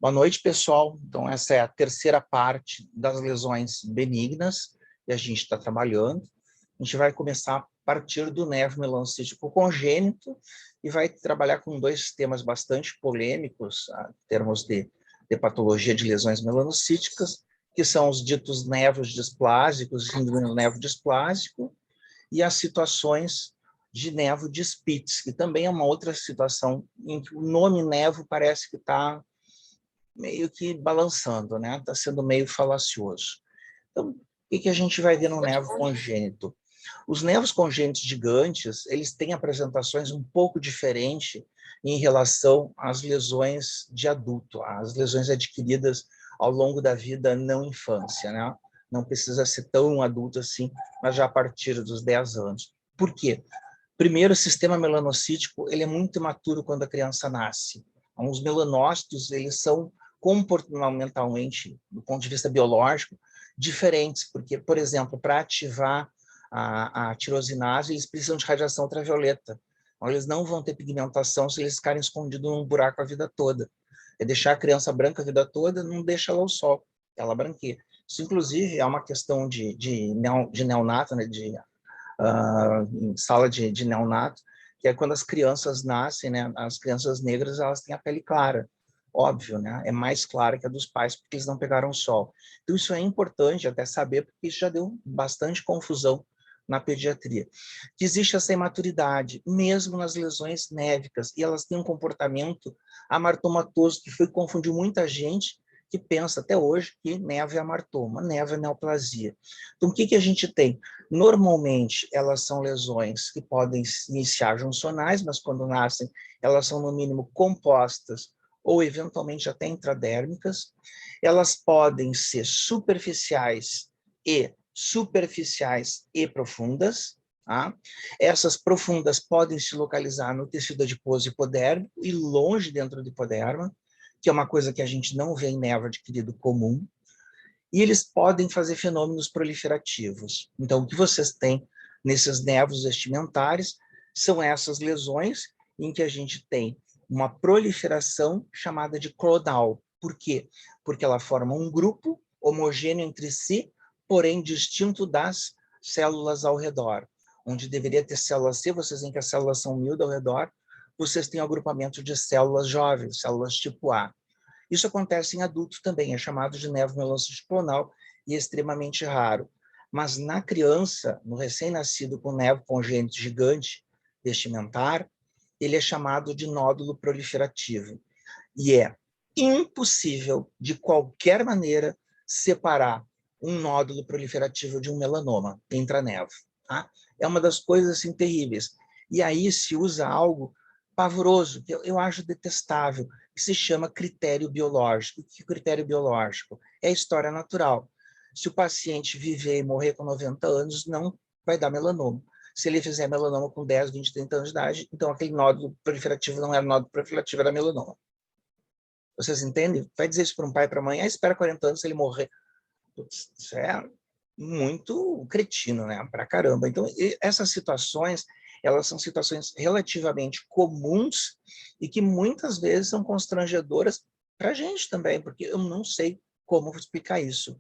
Boa noite, pessoal. Então, essa é a terceira parte das lesões benignas que a gente está trabalhando. A gente vai começar a partir do nervo melanocítico congênito e vai trabalhar com dois temas bastante polêmicos, em termos de patologia de lesões melanocíticas, que são os ditos nervos displásicos, síndrome do nervo displásico, e as situações de nervo de Spitz, que também é uma outra situação em que o nome nervo parece que está meio que balançando, né? Está sendo meio falacioso. Então, o que a gente vai ver no nervo congênito? Os nervos congênitos gigantes, eles têm apresentações um pouco diferentes em relação às lesões de adulto, às lesões adquiridas ao longo da vida não infância, né? Não precisa ser tão adulto assim, mas já a partir dos 10 anos. Por quê? Primeiro, o sistema melanocítico, ele é muito imaturo quando a criança nasce. Os melanócitos, eles são comportamentalmente, do ponto de vista biológico, diferentes, porque, por exemplo, para ativar a tirosinase, eles precisam de radiação ultravioleta. Então, eles não vão ter pigmentação se eles ficarem escondidos num buraco a vida toda. É deixar a criança branca a vida toda, não deixa ela ao sol, ela branqueia. Isso, inclusive, é uma questão de neonato, né, em sala de neonato, que é quando as crianças nascem, né, as crianças negras, elas têm a pele clara, óbvio, né, é mais clara que a dos pais, porque eles não pegaram o sol. Então, isso é importante até saber, porque isso já deu bastante confusão na pediatria. Que existe essa imaturidade, mesmo nas lesões névicas, e elas têm um comportamento amartomatoso, que foi confundir muita gente, que pensa até hoje que névoa é amartoma, névoa é neoplasia. Então, o que a gente tem? Normalmente, elas são lesões que podem iniciar juncionais, mas quando nascem, elas são, no mínimo, compostas ou, eventualmente, até intradérmicas. Elas podem ser superficiais e profundas. Tá? Essas profundas podem se localizar no tecido adiposo hipodérmico e longe dentro do hipoderma, que é uma coisa que a gente não vê em névoa adquirido comum. E eles podem fazer fenômenos proliferativos. Então, o que vocês têm nesses nervos vestimentares são essas lesões em que a gente tem uma proliferação chamada de clonal. Por quê? Porque ela forma um grupo homogêneo entre si, porém distinto das células ao redor. Onde deveria ter células C, vocês veem que as células são miúdas ao redor, vocês têm um agrupamento de células jovens, células tipo A. Isso acontece em adultos também, é chamado de nervo melanocítico clonal e é extremamente raro. Mas na criança, no recém-nascido com nervo congênito gigante vestimentar, ele é chamado de nódulo proliferativo. E é impossível, de qualquer maneira, separar um nódulo proliferativo de um melanoma intranervo. Tá? É uma das coisas assim, terríveis. E aí se usa algo pavoroso, que eu acho detestável, que se chama critério biológico. Que critério biológico? É a história natural. Se o paciente viver e morrer com 90 anos, não vai dar melanoma. Se ele fizer melanoma com 10, 20, 30 anos de idade, então aquele nódulo proliferativo não era nódulo proliferativo, era melanoma. Vocês entendem? Vai dizer isso para um pai e para a mãe, espera 40 anos se ele morrer. Putz, isso é muito cretino, né? Pra caramba. Então, essas situações, elas são situações relativamente comuns e que muitas vezes são constrangedoras para a gente também, porque eu não sei como explicar isso.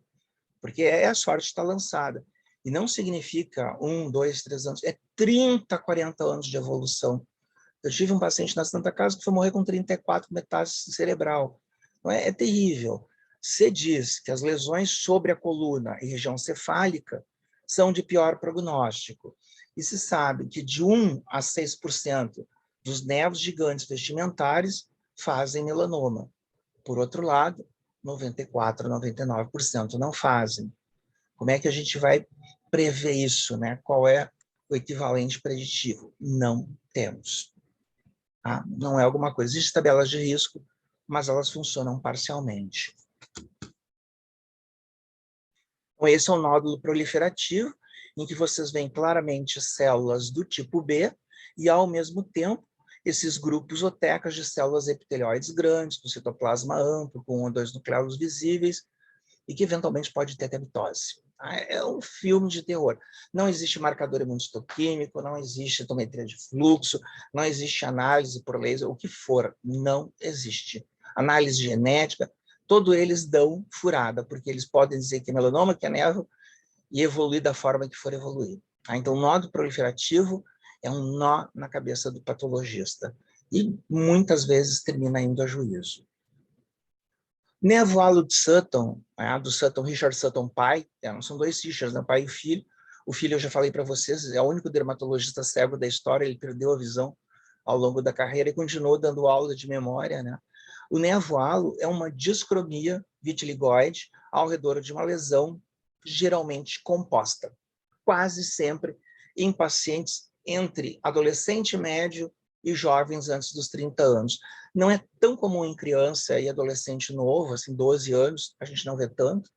Porque é a sorte está lançada. E não significa 1, 2, 3 anos, é 30, 40 anos de evolução. Eu tive um paciente na Santa Casa que foi morrer com 34 com metástase cerebral. Então, é terrível. Se diz que as lesões sobre a coluna e região cefálica são de pior prognóstico. E se sabe que de 1 a 6% dos nervos gigantes vestimentares fazem melanoma. Por outro lado, 94, 99% não fazem. Como é que a gente vai prever isso, né? Qual é o equivalente preditivo? Não temos. Tá? Não é alguma coisa. Existem tabelas de risco, mas elas funcionam parcialmente. Então, esse é um nódulo proliferativo, em que vocês veem claramente células do tipo B e, ao mesmo tempo, esses grupos otecas de células epitelioides grandes, com citoplasma amplo, com 1 ou 2 nucleolos visíveis, e que eventualmente pode ter até mitose. É um filme de terror. Não existe marcador imunistoquímico, não existe citometria de fluxo, não existe análise por laser, o que for, não existe. análise genética, todos eles dão furada, porque eles podem dizer que é melanoma, que é névoa, e evoluir da forma que for evoluir. Então, o nódulo proliferativo é um nó na cabeça do patologista, e muitas vezes termina indo a juízo. Névoa de Sutton, do Sutton, Richard Sutton pai, são dois Richards, né, pai e filho. O filho, eu já falei para vocês, é o único dermatologista cego da história, ele perdeu a visão ao longo da carreira e continuou dando aula de memória, né? O névoalo é uma discromia vitiligoide ao redor de uma lesão geralmente composta, quase sempre em pacientes entre adolescente médio e jovens antes dos 30 anos. Não é tão comum em criança e adolescente novo, assim, 12 anos, a gente não vê tanto.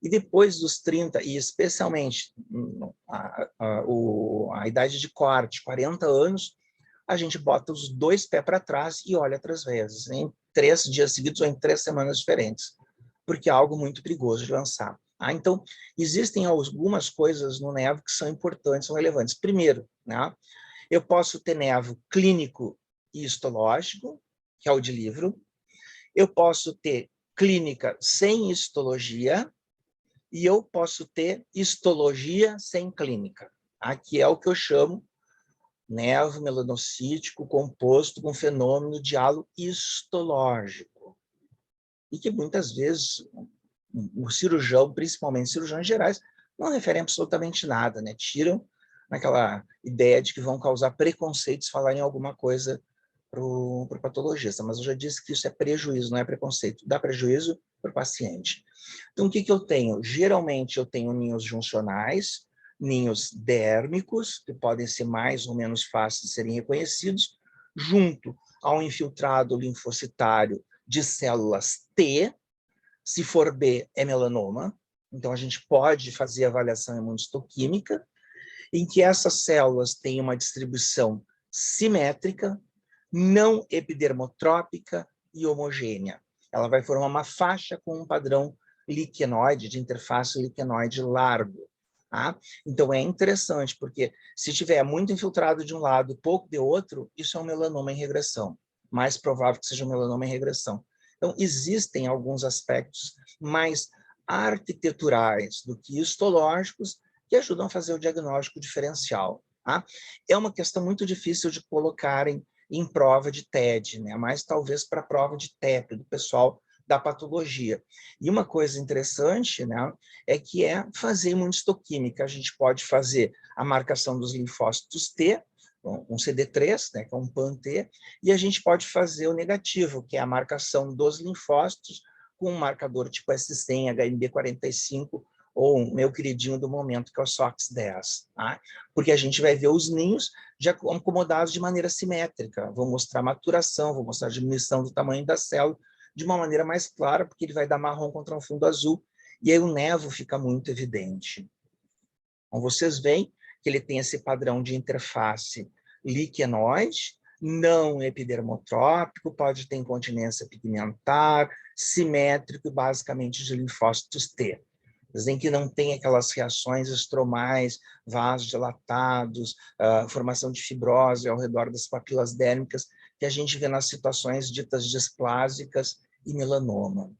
E depois dos 30, e especialmente a idade de corte, 40 anos, a gente bota os dois pés para trás e olha 3 vezes, em 3 dias seguidos ou em 3 semanas diferentes, porque é algo muito perigoso de lançar. Então, existem algumas coisas no nevo que são importantes, são relevantes. Primeiro, né, eu posso ter nevo clínico e histológico, que é o de livro. Eu posso ter clínica sem histologia e eu posso ter histologia sem clínica, que é o que eu chamo nevo melanocítico composto com fenômeno de halo histológico. E que muitas vezes o cirurgião, principalmente cirurgiões gerais, não referem absolutamente nada, né? Tiram naquela ideia de que vão causar preconceitos falar em alguma coisa para o patologista. Mas eu já disse que isso é prejuízo, não é preconceito. Dá prejuízo para o paciente. Então, o que eu tenho? Geralmente, eu tenho ninhos juncionais, ninhos dérmicos, que podem ser mais ou menos fáceis de serem reconhecidos, junto ao infiltrado linfocitário de células T. Se for B, é melanoma. Então, a gente pode fazer avaliação imunistoquímica, em que essas células têm uma distribuição simétrica, não epidermotrópica e homogênea. Ela vai formar uma faixa com um padrão liquenoide, de interface liquenoide largo. Então, é interessante, porque se tiver muito infiltrado de um lado e pouco de outro, isso é um melanoma em regressão. Mais provável que seja um melanoma em regressão. Então, existem alguns aspectos mais arquiteturais do que histológicos que ajudam a fazer o diagnóstico diferencial. É uma questão muito difícil de colocarem em prova de TED, né? Mas talvez para a prova de TEP, do pessoal da patologia. E uma coisa interessante, né, é que é fazer imunistoquímica. A gente pode fazer a marcação dos linfócitos T, um CD3, né, que é um PAN-T, e a gente pode fazer o negativo, que é a marcação dos linfócitos com um marcador tipo S100, HMB45, ou o meu queridinho do momento, que é o SOX10. Porque a gente vai ver os ninhos já acomodados de maneira simétrica. Vou mostrar maturação, vou mostrar a diminuição do tamanho da célula de uma maneira mais clara, porque ele vai dar marrom contra um fundo azul, e aí o nevo fica muito evidente. Então, vocês veem que ele tem esse padrão de interface liquenoide, não epidermotrópico, pode ter incontinência pigmentar, simétrico e basicamente de linfócitos T. Dizem que não tem aquelas reações estromais, vasos dilatados, formação de fibrose ao redor das papilas dérmicas, que a gente vê nas situações ditas displásicas e melanoma.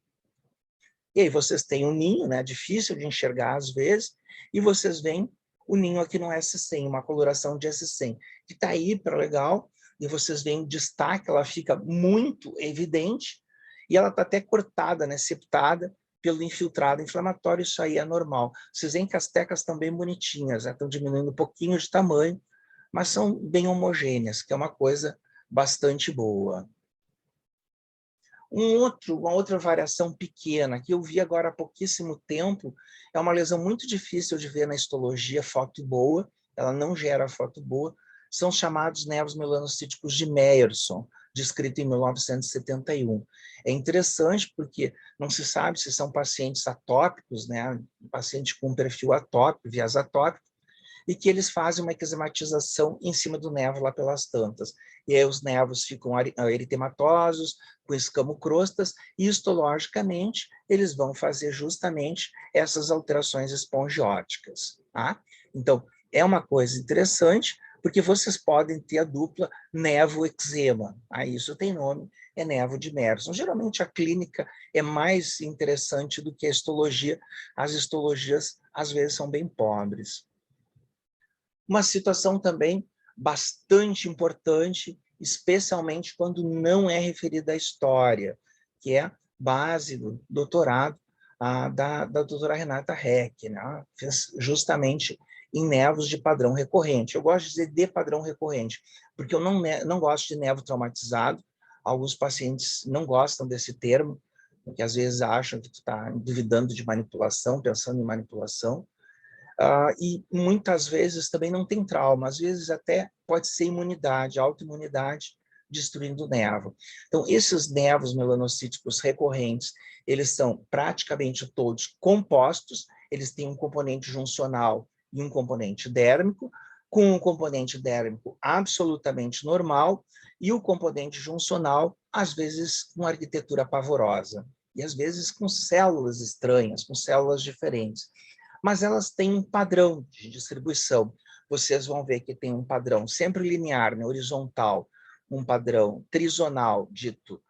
E aí vocês têm um ninho, né, difícil de enxergar às vezes, e vocês veem o ninho aqui no S100, uma coloração de S100, que está hiper legal, e vocês veem o destaque, ela fica muito evidente, e ela está até cortada, né, septada, pelo infiltrado inflamatório, isso aí é normal. Vocês veem que as tecas estão bem bonitinhas, estão diminuindo um pouquinho de tamanho, mas são bem homogêneas, que é uma coisa bastante boa. Uma outra variação pequena, que eu vi agora há pouquíssimo tempo, é uma lesão muito difícil de ver na histologia, foto boa, ela não gera foto boa, são chamados nevos melanocíticos de Meyerson, descrito em 1971. É interessante porque não se sabe se são pacientes atópicos, né, paciente com perfil atópico, viés atópico, e que eles fazem uma eczematização em cima do nevo lá pelas tantas. E aí os nevos ficam eritematosos, com escamocrostas, e histologicamente eles vão fazer justamente essas alterações espongióticas. Então, é uma coisa interessante, porque vocês podem ter a dupla nevoexema. Isso tem nome, é nevo de Merson. Geralmente a clínica é mais interessante do que a histologia. As histologias, às vezes, são bem pobres. Uma situação também bastante importante, especialmente quando não é referida à história, que é a base do doutorado da doutora Renata Heck, né? Fez justamente em nevos de padrão recorrente. Eu gosto de dizer de padrão recorrente, porque eu não gosto de nevo traumatizado. Alguns pacientes não gostam desse termo, porque às vezes acham que tu está duvidando de manipulação, pensando em manipulação. E muitas vezes também não tem trauma, às vezes até pode ser imunidade, autoimunidade, destruindo o nevo. Então, esses nevos melanocíticos recorrentes, eles são praticamente todos compostos, eles têm um componente juncional e um componente dérmico, com um componente dérmico absolutamente normal e o componente juncional, às vezes, com arquitetura pavorosa, e às vezes com células estranhas, com células diferentes. Mas elas têm um padrão de distribuição. Vocês vão ver que tem um padrão sempre linear, né, horizontal, um padrão trizonal, dito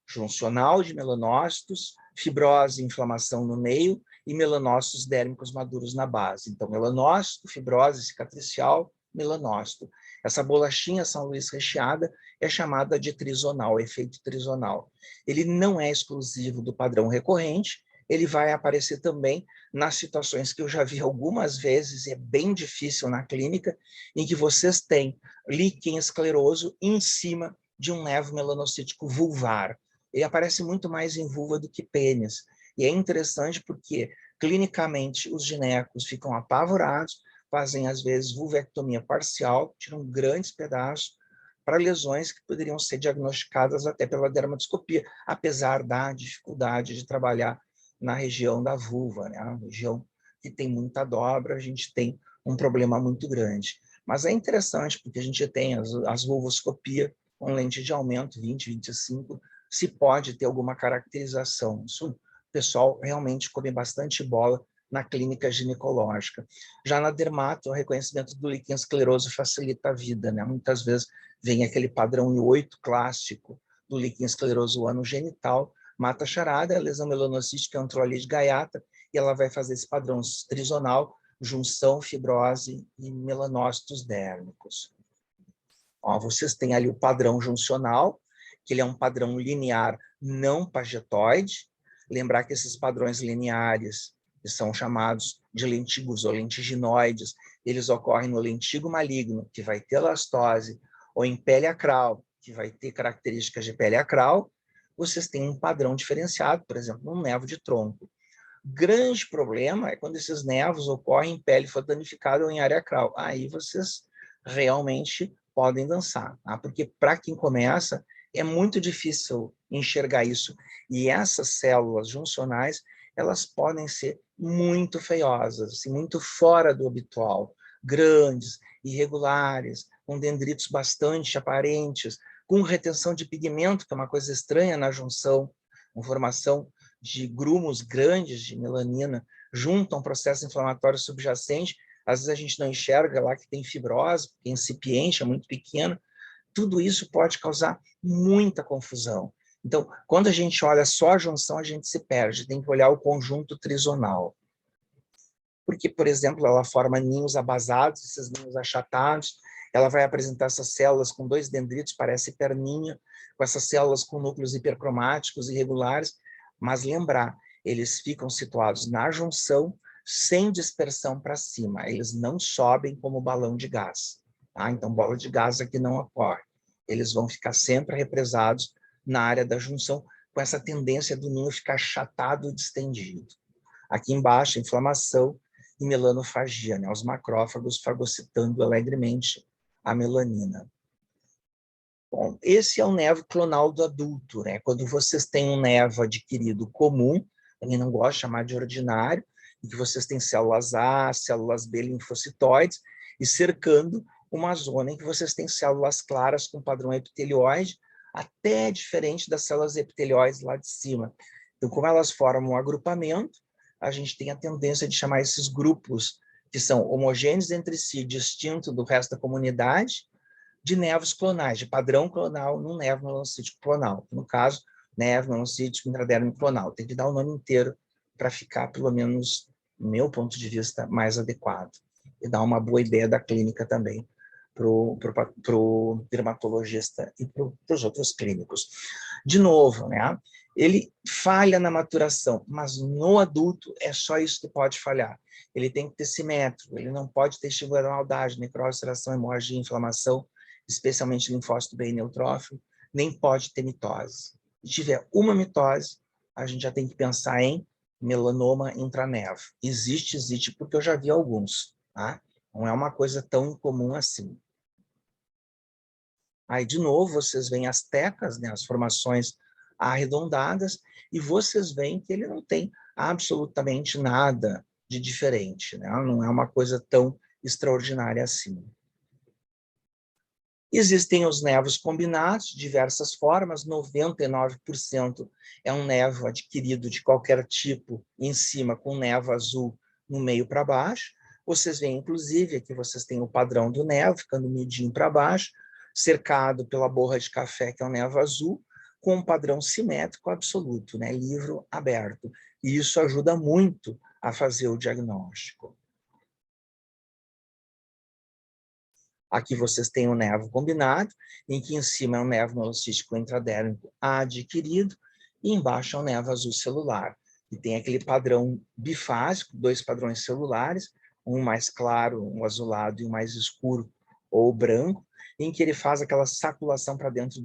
juncional de melanócitos, fibrose e inflamação no meio, e melanócitos dérmicos maduros na base. Então, melanócito, fibrose cicatricial, melanócito. Essa bolachinha São Luís recheada é chamada de trizonal, efeito trizonal. Ele não é exclusivo do padrão recorrente, ele vai aparecer também nas situações que eu já vi algumas vezes, e é bem difícil na clínica, em que vocês têm líquen escleroso em cima de um nevo melanocítico vulvar. Ele aparece muito mais em vulva do que pênis. E é interessante porque, clinicamente, os ginecos ficam apavorados, fazem, às vezes, vulvectomia parcial, tiram grandes pedaços para lesões que poderiam ser diagnosticadas até pela dermatoscopia, apesar da dificuldade de trabalhar na região da vulva, né? A região que tem muita dobra, a gente tem um problema muito grande. Mas é interessante, porque a gente tem as vulvoscopia com lente de aumento, 20, 25, se pode ter alguma caracterização. Isso, o pessoal realmente come bastante bola na clínica ginecológica. Já na dermato, o reconhecimento do líquen escleroso facilita a vida, né? Muitas vezes vem aquele padrão I8 clássico do líquen escleroso anogenital, mata charada, lesão melanocítica, antrolite gaiata, e ela vai fazer esse padrão trizonal, junção, fibrose e melanócitos dérmicos. Vocês têm ali o padrão juncional, que ele é um padrão linear não pagetoide. Lembrar que esses padrões lineares, que são chamados de lentigos ou lentiginoides, eles ocorrem no lentigo maligno, que vai ter elastose, ou em pele acral, que vai ter características de pele acral. Vocês têm um padrão diferenciado, por exemplo, num nevo de tronco. Grande problema é quando esses nevos ocorrem em pele fotodanificada ou em área acral. Aí vocês realmente podem dançar, tá? Porque para quem começa, é muito difícil enxergar isso. E essas células juncionais, elas podem ser muito feiosas, assim, muito fora do habitual, grandes, irregulares, com dendritos bastante aparentes, com retenção de pigmento, que é uma coisa estranha na junção, com formação de grumos grandes de melanina junto a um processo inflamatório subjacente. Às vezes a gente não enxerga lá que tem fibrose, que é incipiente, é muito pequeno. Tudo isso pode causar muita confusão. Então, quando a gente olha só a junção, a gente se perde, tem que olhar o conjunto trizonal. Porque, por exemplo, ela forma ninhos abasados, esses ninhos achatados, ela vai apresentar essas células com 2 dendritos, parece perninha, com essas células com núcleos hipercromáticos irregulares, mas lembrar, eles ficam situados na junção, sem dispersão para cima, eles não sobem como balão de gás. Tá? Então, bola de gás aqui não ocorre. Eles vão ficar sempre represados na área da junção, com essa tendência do ninho ficar achatado e distendido. Aqui embaixo, inflamação e melanofagia, né? Os macrófagos fagocitando alegremente a melanina. Bom, esse é o nevo clonal do adulto, né? Quando vocês têm um nevo adquirido comum, também não gosto de chamar de ordinário, e que vocês têm células A, células B linfocitoides, e cercando uma zona em que vocês têm células claras com padrão epitelioide, até diferente das células epitelióides lá de cima. Então, como elas formam um agrupamento, a gente tem a tendência de chamar esses grupos que são homogêneos entre si, distinto do resto da comunidade, de nevos clonais, de padrão clonal num nevo melanocítico clonal. No caso, nevo melanocítico intradérmico clonal. Tem que dar o nome inteiro para ficar, pelo menos, do meu ponto de vista, mais adequado. E dar uma boa ideia da clínica também para o dermatologista e para os outros clínicos. De novo, né? Ele falha na maturação, mas no adulto é só isso que pode falhar. Ele tem que ter simétrico, ele não pode ter estimularidade, necrose, ulceração, hemorragia, inflamação, especialmente linfócito B neutrófilo, nem pode ter mitose. Se tiver uma mitose, a gente já tem que pensar em melanoma intranevo. Existe, porque eu já vi alguns, tá? Não é uma coisa tão incomum assim. Aí, de novo, vocês veem as tecas, né, as formações arredondadas, e vocês veem que ele não tem absolutamente nada de diferente, né? Não é uma coisa tão extraordinária assim. Existem os nevos combinados, de diversas formas, 99% é um nevo adquirido de qualquer tipo, em cima com nevo azul no meio para baixo. Vocês veem, inclusive, aqui vocês têm o padrão do nevo, ficando midinho para baixo, cercado pela borra de café, que é o nevo azul, com um padrão simétrico absoluto, né? Livro aberto. E isso ajuda muito a fazer o diagnóstico. Aqui vocês têm o nevo combinado, em que em cima é o nevo melanocístico intradérmico adquirido, e embaixo é o nevo azul celular. E tem aquele padrão bifásico, 2 padrões celulares, um mais claro, um azulado, e um mais escuro, ou branco, em que ele faz aquela saculação para dentro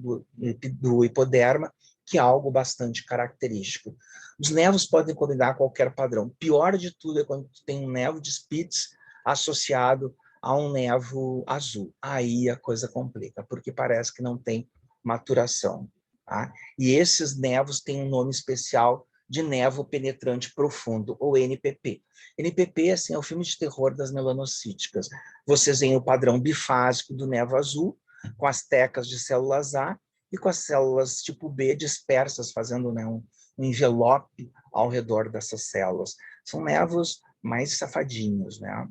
do hipoderma, que é algo bastante característico. Os nevos podem combinar qualquer padrão. Pior de tudo é quando tem um nevo de Spitz associado a um nevo azul. Aí a coisa complica, porque parece que não tem maturação. Tá? E esses nevos têm um nome especial de nevo penetrante profundo, ou NPP. NPP, assim, é o filme de terror das melanocíticas. Vocês veem o padrão bifásico do nevo azul, com as tecas de células A e com as células tipo B dispersas, fazendo, né, um envelope ao redor dessas células. São nevos mais safadinhos, né?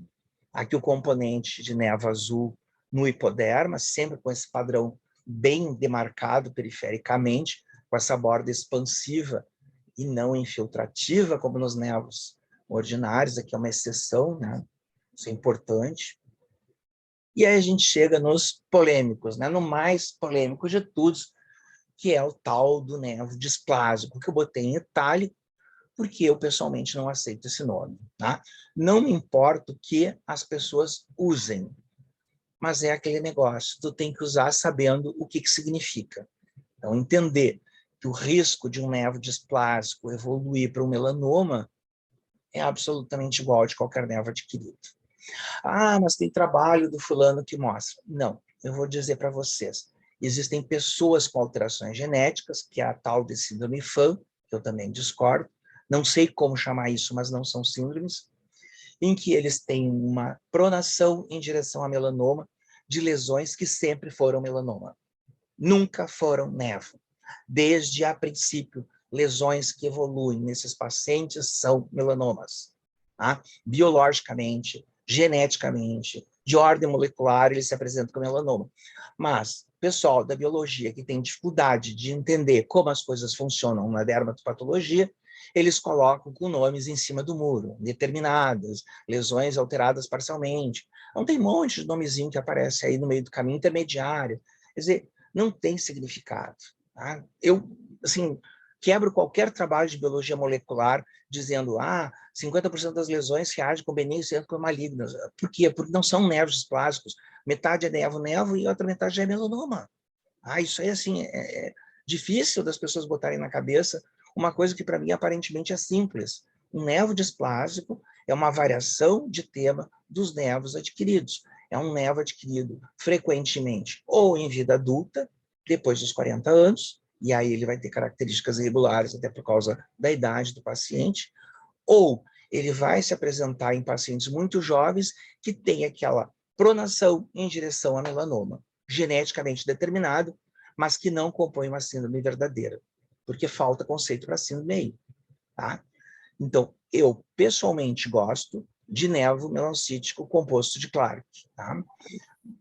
Aqui o componente de névoa azul no hipoderma, sempre com esse padrão bem demarcado perifericamente, com essa borda expansiva e não infiltrativa, como nos nevos ordinários. Aqui é uma exceção, né? Isso é importante. E aí a gente chega nos polêmicos, né? No mais polêmico de todos, que é o tal do nevo displásico, que eu botei em itálico, porque eu pessoalmente não aceito esse nome. Tá? Não me importo que as pessoas usem, mas é aquele negócio, tu tem que usar sabendo o que significa. Então, entender que o risco de um nevo displásico evoluir para um melanoma é absolutamente igual de qualquer nevo adquirido. Ah, mas tem trabalho do fulano que mostra. Não, eu vou dizer para vocês, existem pessoas com alterações genéticas, que é a tal de síndrome FAM, que eu também discordo, não sei como chamar isso, mas não são síndromes, em que eles têm uma pronação em direção a melanoma de lesões que sempre foram melanoma. Nunca foram nevo. Desde a princípio, lesões que evoluem nesses pacientes são melanomas. Tá? Biologicamente, geneticamente, de ordem molecular, eles se apresentam como melanoma. Mas, pessoal da biologia que tem dificuldade de entender como as coisas funcionam na dermatopatologia, eles colocam com nomes em cima do muro, determinadas, lesões alteradas parcialmente. Não tem um monte de nomezinho que aparece aí no meio do caminho intermediário. Quer dizer, não tem significado. Tá? Eu, assim, quebro qualquer trabalho de biologia molecular dizendo 50% das lesões reagem com benignos e com malignas. Por quê? Porque não são nevos displásicos. Metade é nevo e outra metade é melanoma. Isso aí, assim, é difícil das pessoas botarem na cabeça uma coisa que para mim aparentemente é simples. Um nevo displásico é uma variação de tema dos nevos adquiridos. É um nevo adquirido frequentemente ou em vida adulta, depois dos 40 anos, e aí ele vai ter características irregulares até por causa da idade do paciente, ou ele vai se apresentar em pacientes muito jovens que têm aquela pronação em direção a melanoma, geneticamente determinado, mas que não compõe uma síndrome verdadeira, porque falta conceito para síndrome aí, tá? Então, eu pessoalmente gosto, de nevo melancítico composto de Clark. Tá?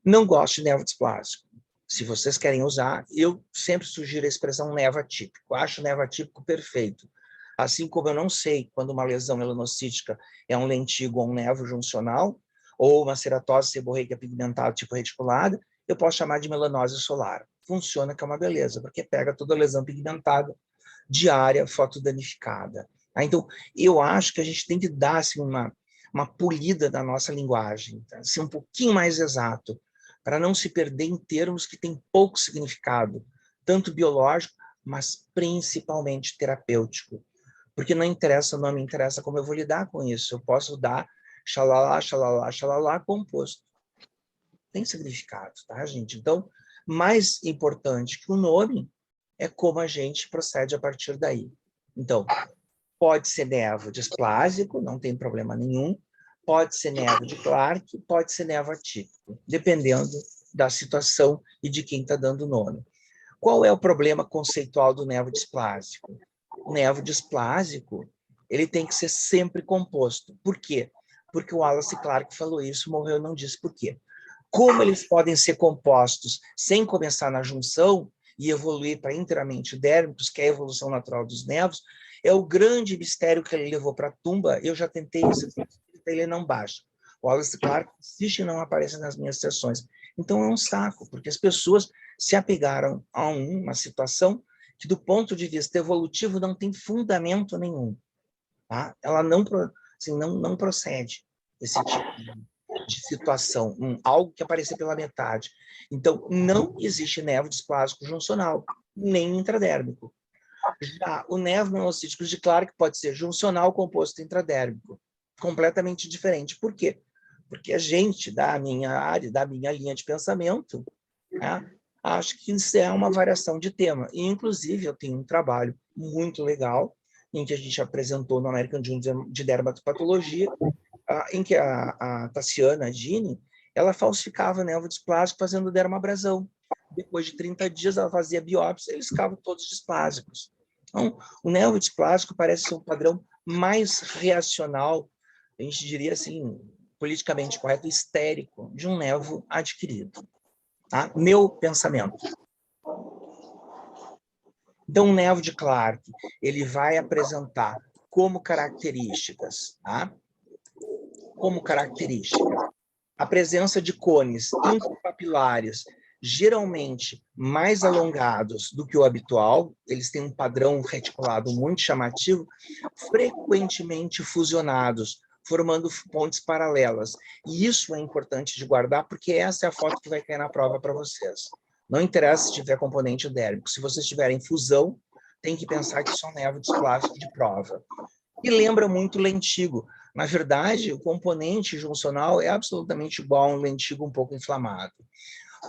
Não gosto de nevo displásico. Se vocês querem usar, eu sempre sugiro a expressão nevo atípico. Acho o nevo atípico perfeito. Assim como eu não sei quando uma lesão melanocítica é um lentigo ou um nevo juncional, ou uma ceratose seborreica pigmentada tipo reticulada, eu posso chamar de melanose solar. Funciona que é uma beleza, porque pega toda a lesão pigmentada de área fotodanificada. Então, eu acho que a gente tem que dar assim, uma polida na nossa linguagem, tá? Ser um pouquinho mais exato, para não se perder em termos que têm pouco significado, tanto biológico, mas principalmente terapêutico. Porque não interessa o nome, interessa como eu vou lidar com isso. Eu posso dar xalala, xalala, xalala, composto. Tem significado, tá, gente? Então, mais importante que o nome é como a gente procede a partir daí. Então, pode ser nevo displásico, não tem problema nenhum. Pode ser nevo de Clark, pode ser nevo atípico, dependendo da situação e de quem está dando o nome. Qual é o problema conceitual do nevo displásico? O nevo displásico, ele tem que ser sempre composto. Por quê? Porque o Wallace Clark falou isso, morreu e não disse por quê. Como eles podem ser compostos sem começar na junção e evoluir para inteiramente dérmicos, que é a evolução natural dos nevos, é o grande mistério que ele levou para a tumba. Eu já tentei isso, ele não baixa. O Wallace Clark insiste e não aparece nas minhas sessões. Então é um saco, porque as pessoas se apegaram a uma situação que, do ponto de vista evolutivo, não tem fundamento nenhum. Tá? Ela não, assim, não procede, esse tipo de situação, algo que apareceu pela metade. Então, não existe nevo displásico juncional, nem intradérmico. Já o nevo melocítico de Clark pode ser juncional composto intradérmico, completamente diferente. Por quê? Porque a gente, da minha área, da minha linha de pensamento, né, acho que isso é uma variação de tema. E, inclusive, eu tenho um trabalho muito legal em que a gente apresentou no American Journal de Dermatopatologia, em que a Tassiana Gini, ela falsificava nevo displásico fazendo dermabrasão. Depois de 30 dias, ela fazia biópsia, eles ficavam todos displásicos. Então, o nevo displásico parece ser um padrão mais reacional, a gente diria assim, politicamente correto, histérico, de um nevo adquirido. Tá? Meu pensamento. Então, o nevo de Clark, ele vai apresentar como características, tá? Como característica, a presença de cones intrapapilares, geralmente mais alongados do que o habitual, eles têm um padrão reticulado muito chamativo, frequentemente fusionados, formando pontes paralelas. E isso é importante de guardar, porque essa é a foto que vai cair na prova para vocês. Não interessa se tiver componente dérmico. Se vocês tiverem fusão, tem que pensar que isso é um nevo displástico de prova. E lembra muito lentigo. Na verdade, o componente juncional é absolutamente igual a um lentigo um pouco inflamado.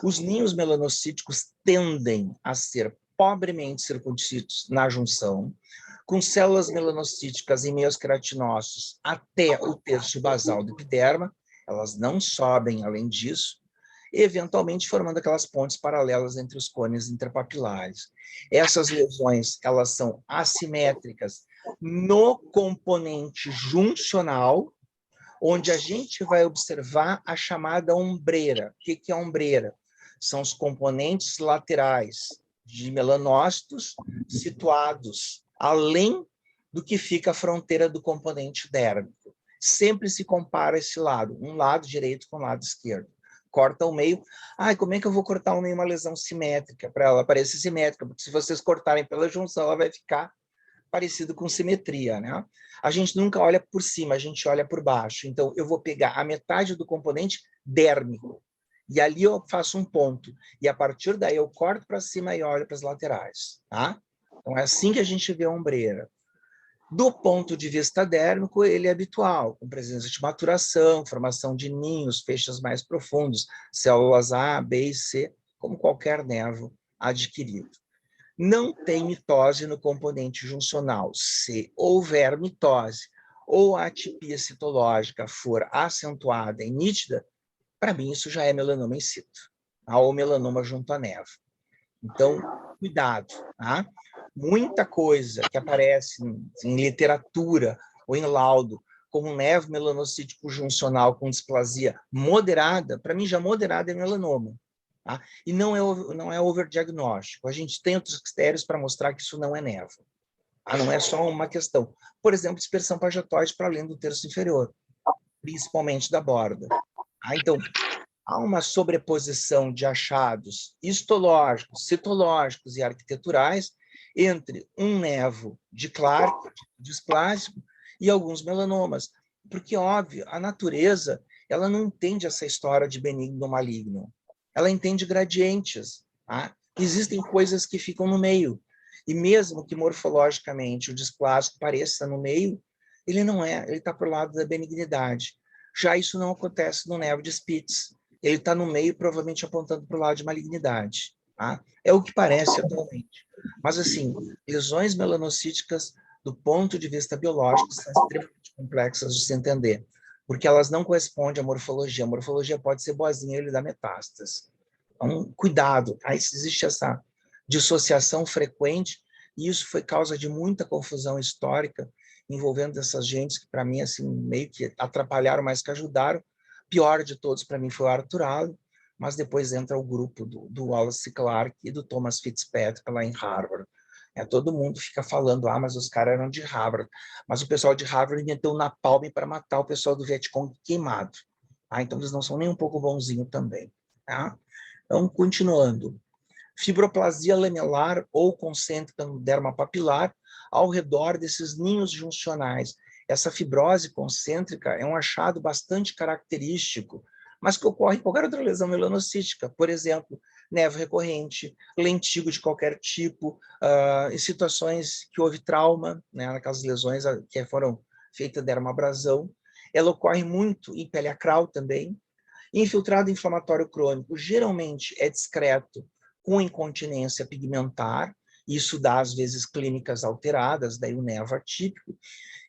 Os ninhos melanocíticos tendem a ser pobremente circunscritos na junção, com células melanocíticas em meios queratinócitos até o terço basal do epiderma, elas não sobem além disso, eventualmente formando aquelas pontes paralelas entre os cones intrapapilares. Essas lesões, elas são assimétricas no componente juncional, onde a gente vai observar a chamada ombreira. O que é a ombreira? São os componentes laterais de melanócitos situados além do que fica a fronteira do componente dérmico. Sempre se compara esse lado, um lado direito com o lado esquerdo. Corta o meio. Como é que eu vou cortar o meio uma lesão simétrica, para ela parecer simétrica? Porque se vocês cortarem pela junção, ela vai ficar parecido com simetria, né? A gente nunca olha por cima, a gente olha por baixo. Então, eu vou pegar a metade do componente dérmico, e ali eu faço um ponto, e a partir daí eu corto para cima e olho para as laterais, tá? Então, é assim que a gente vê a ombreira. Do ponto de vista dérmico, ele é habitual, com presença de maturação, formação de ninhos, feixes mais profundos, células A, B e C, como qualquer nevo adquirido. Não tem mitose no componente juncional. Se houver mitose ou a atipia citológica for acentuada e nítida, para mim isso já é melanoma in situ, ou melanoma junto à nevo. Então, cuidado, tá? Muita coisa que aparece em literatura ou em laudo como um nevo melanocítico juncional com displasia moderada, para mim já moderada é melanoma. Tá? E não é overdiagnóstico. A gente tem outros critérios para mostrar que isso não é nevo. Tá? Não é só uma questão. Por exemplo, dispersão pagetoide para além do terço inferior, principalmente da borda. Tá? Então, há uma sobreposição de achados histológicos, citológicos e arquiteturais entre um nevo de Clark, displásico, e alguns melanomas. Porque, óbvio, a natureza ela não entende essa história de benigno ou maligno. Ela entende gradientes. Tá? Existem coisas que ficam no meio. E mesmo que morfologicamente o displásico pareça no meio, ele não é, ele está para o lado da benignidade. Já isso não acontece no nevo de Spitz. Ele está no meio, provavelmente apontando para o lado de malignidade. Tá? É o que parece atualmente. Mas, assim, lesões melanocíticas, do ponto de vista biológico, são extremamente complexas de se entender, porque elas não correspondem à morfologia. A morfologia pode ser boazinha, ele dá metástase. Então, cuidado, tá? Existe essa dissociação frequente, e isso foi causa de muita confusão histórica envolvendo essas gentes que, para mim, assim, meio que atrapalharam mais que ajudaram. Pior de todos, para mim, foi o Arthur Allen, mas depois entra o grupo do Wallace Clark e do Thomas Fitzpatrick lá em Harvard. Todo mundo fica falando, mas os caras eram de Harvard. Mas o pessoal de Harvard inventou o napalm para matar o pessoal do Vietcong queimado. Então, eles não são nem um pouco bonzinhos também. Tá? Então, continuando. Fibroplasia lamelar ou concêntrica no derma papilar ao redor desses ninhos juncionais. Essa fibrose concêntrica é um achado bastante característico, mas que ocorre em qualquer outra lesão melanocítica, por exemplo, nevo recorrente, lentigo de qualquer tipo, em situações que houve trauma, né, naquelas lesões que foram feitas dermabrasão. Ela ocorre muito em pele acral também. Infiltrado inflamatório crônico geralmente é discreto, com incontinência pigmentar, isso dá, às vezes, clínicas alteradas, daí o nevo atípico,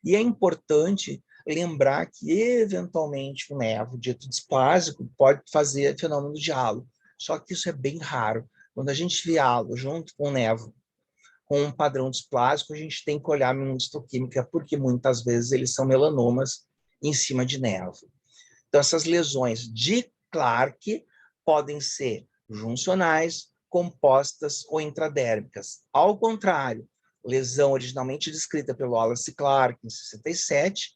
e é importante lembrar que, eventualmente, o nevo dito displásico pode fazer fenômeno de halo, só que isso é bem raro. Quando a gente vê halo junto com o nevo, com um padrão displásico, a gente tem que olhar a imunistoquímica, porque muitas vezes eles são melanomas em cima de nevo. Então, essas lesões de Clark podem ser juncionais, compostas ou intradérmicas. Ao contrário, lesão originalmente descrita pelo Wallace Clark em 67,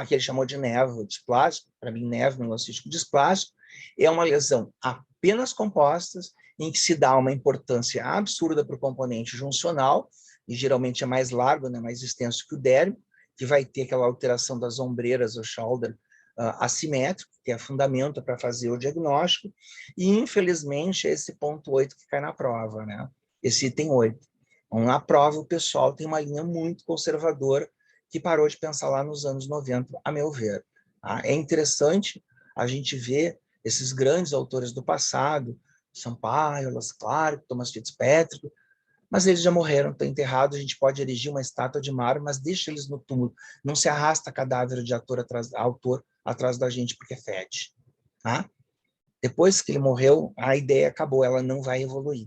que ele chamou de nevo displásico, para mim, nevo melanocítico displásico, é uma lesão apenas compostas, em que se dá uma importância absurda para o componente juncional, e geralmente é mais largo, né, mais extenso que o dérmico, que vai ter aquela alteração das ombreiras, o shoulder, assimétrico, que é fundamento para fazer o diagnóstico, e infelizmente é esse ponto 8 que cai na prova, né? Esse item 8. Então, na prova o pessoal tem uma linha muito conservadora que parou de pensar lá nos anos 90, a meu ver. Tá? É interessante a gente ver esses grandes autores do passado, Sampaio, Wallace Clark, Thomas Fitzpatrick, mas eles já morreram, estão enterrados, a gente pode erigir uma estátua de mármore, mas deixa eles no túmulo, não se arrasta cadáver de autor atrás da gente, porque fede. Tá? Depois que ele morreu, a ideia acabou, ela não vai evoluir.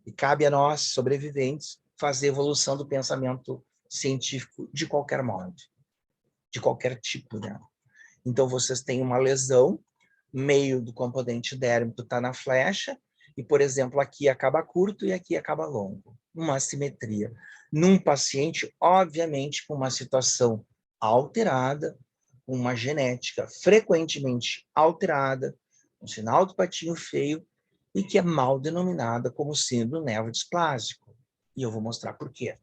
E cabe a nós, sobreviventes, fazer a evolução do pensamento científico de qualquer modo, de qualquer tipo, né? Então, vocês têm uma lesão, meio do componente dérmico está na flecha, e, por exemplo, aqui acaba curto e aqui acaba longo. Uma assimetria. Num paciente, obviamente, com uma situação alterada, uma genética frequentemente alterada, um sinal do patinho feio, e que é mal denominada como síndrome nevo-displásico. E eu vou mostrar por quê.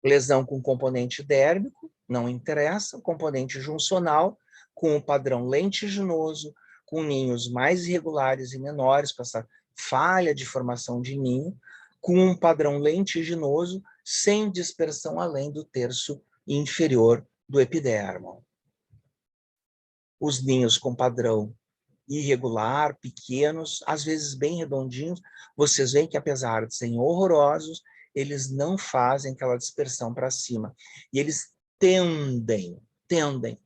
Lesão com componente dérmico, não interessa, componente juncional, com o padrão lentiginoso, com ninhos mais irregulares e menores, com essa falha de formação de ninho, com um padrão lentiginoso, sem dispersão além do terço inferior do epidermo. Os ninhos com padrão irregular, pequenos, às vezes bem redondinhos, vocês veem que, apesar de serem horrorosos, eles não fazem aquela dispersão para cima. E eles tendem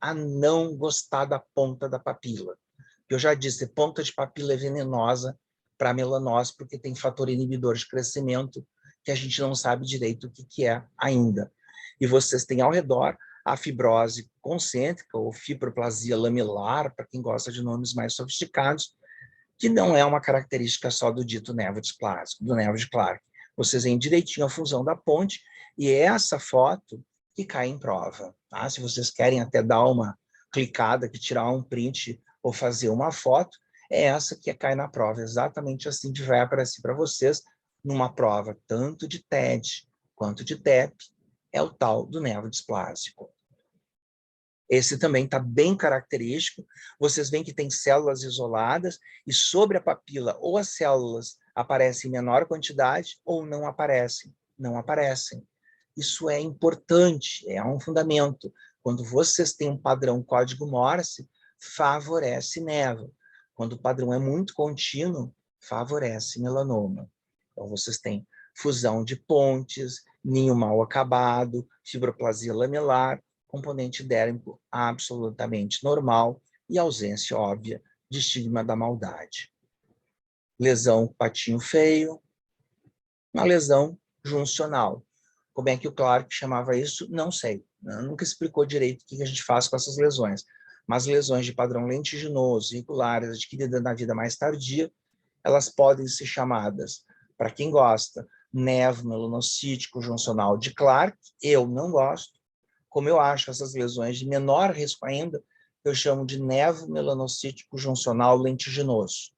a não gostar da ponta da papila. Eu já disse, ponta de papila é venenosa para melanose, porque tem fator inibidor de crescimento que a gente não sabe direito o que é ainda. e vocês têm ao redor a fibrose concêntrica ou fibroplasia lamilar, para quem gosta de nomes mais sofisticados, que não é uma característica só do dito nervo displásico, do nervo de Clark. Vocês veem direitinho a fusão da ponte, e é essa foto que cai em prova. Tá? Se vocês querem até dar uma clicada, que tirar um print ou fazer uma foto, é essa que cai na prova, exatamente assim que vai aparecer para vocês numa prova tanto de TED quanto de TEP, é o tal do nervo displásico. Esse também está bem característico. Vocês veem que tem células isoladas e sobre a papila ou as células aparecem em menor quantidade ou não aparecem. Não aparecem. Isso é importante, é um fundamento. Quando vocês têm um padrão código Morse, favorece névoa. Quando o padrão é muito contínuo, favorece melanoma. Então, vocês têm fusão de pontes, ninho mal acabado, fibroplasia lamilar, componente dérmico absolutamente normal e ausência óbvia de estigma da maldade. Lesão patinho feio, uma lesão juncional. Como é que o Clark chamava isso? Não sei. Nunca explicou direito o que a gente faz com essas lesões. Mas lesões de padrão lentiginoso, irregulares, adquiridas na vida mais tardia, elas podem ser chamadas, para quem gosta, nevo melanocítico juncional de Clark. Eu não gosto. Como eu acho essas lesões de menor risco ainda, eu chamo de nevo melanocítico juncional lentiginoso,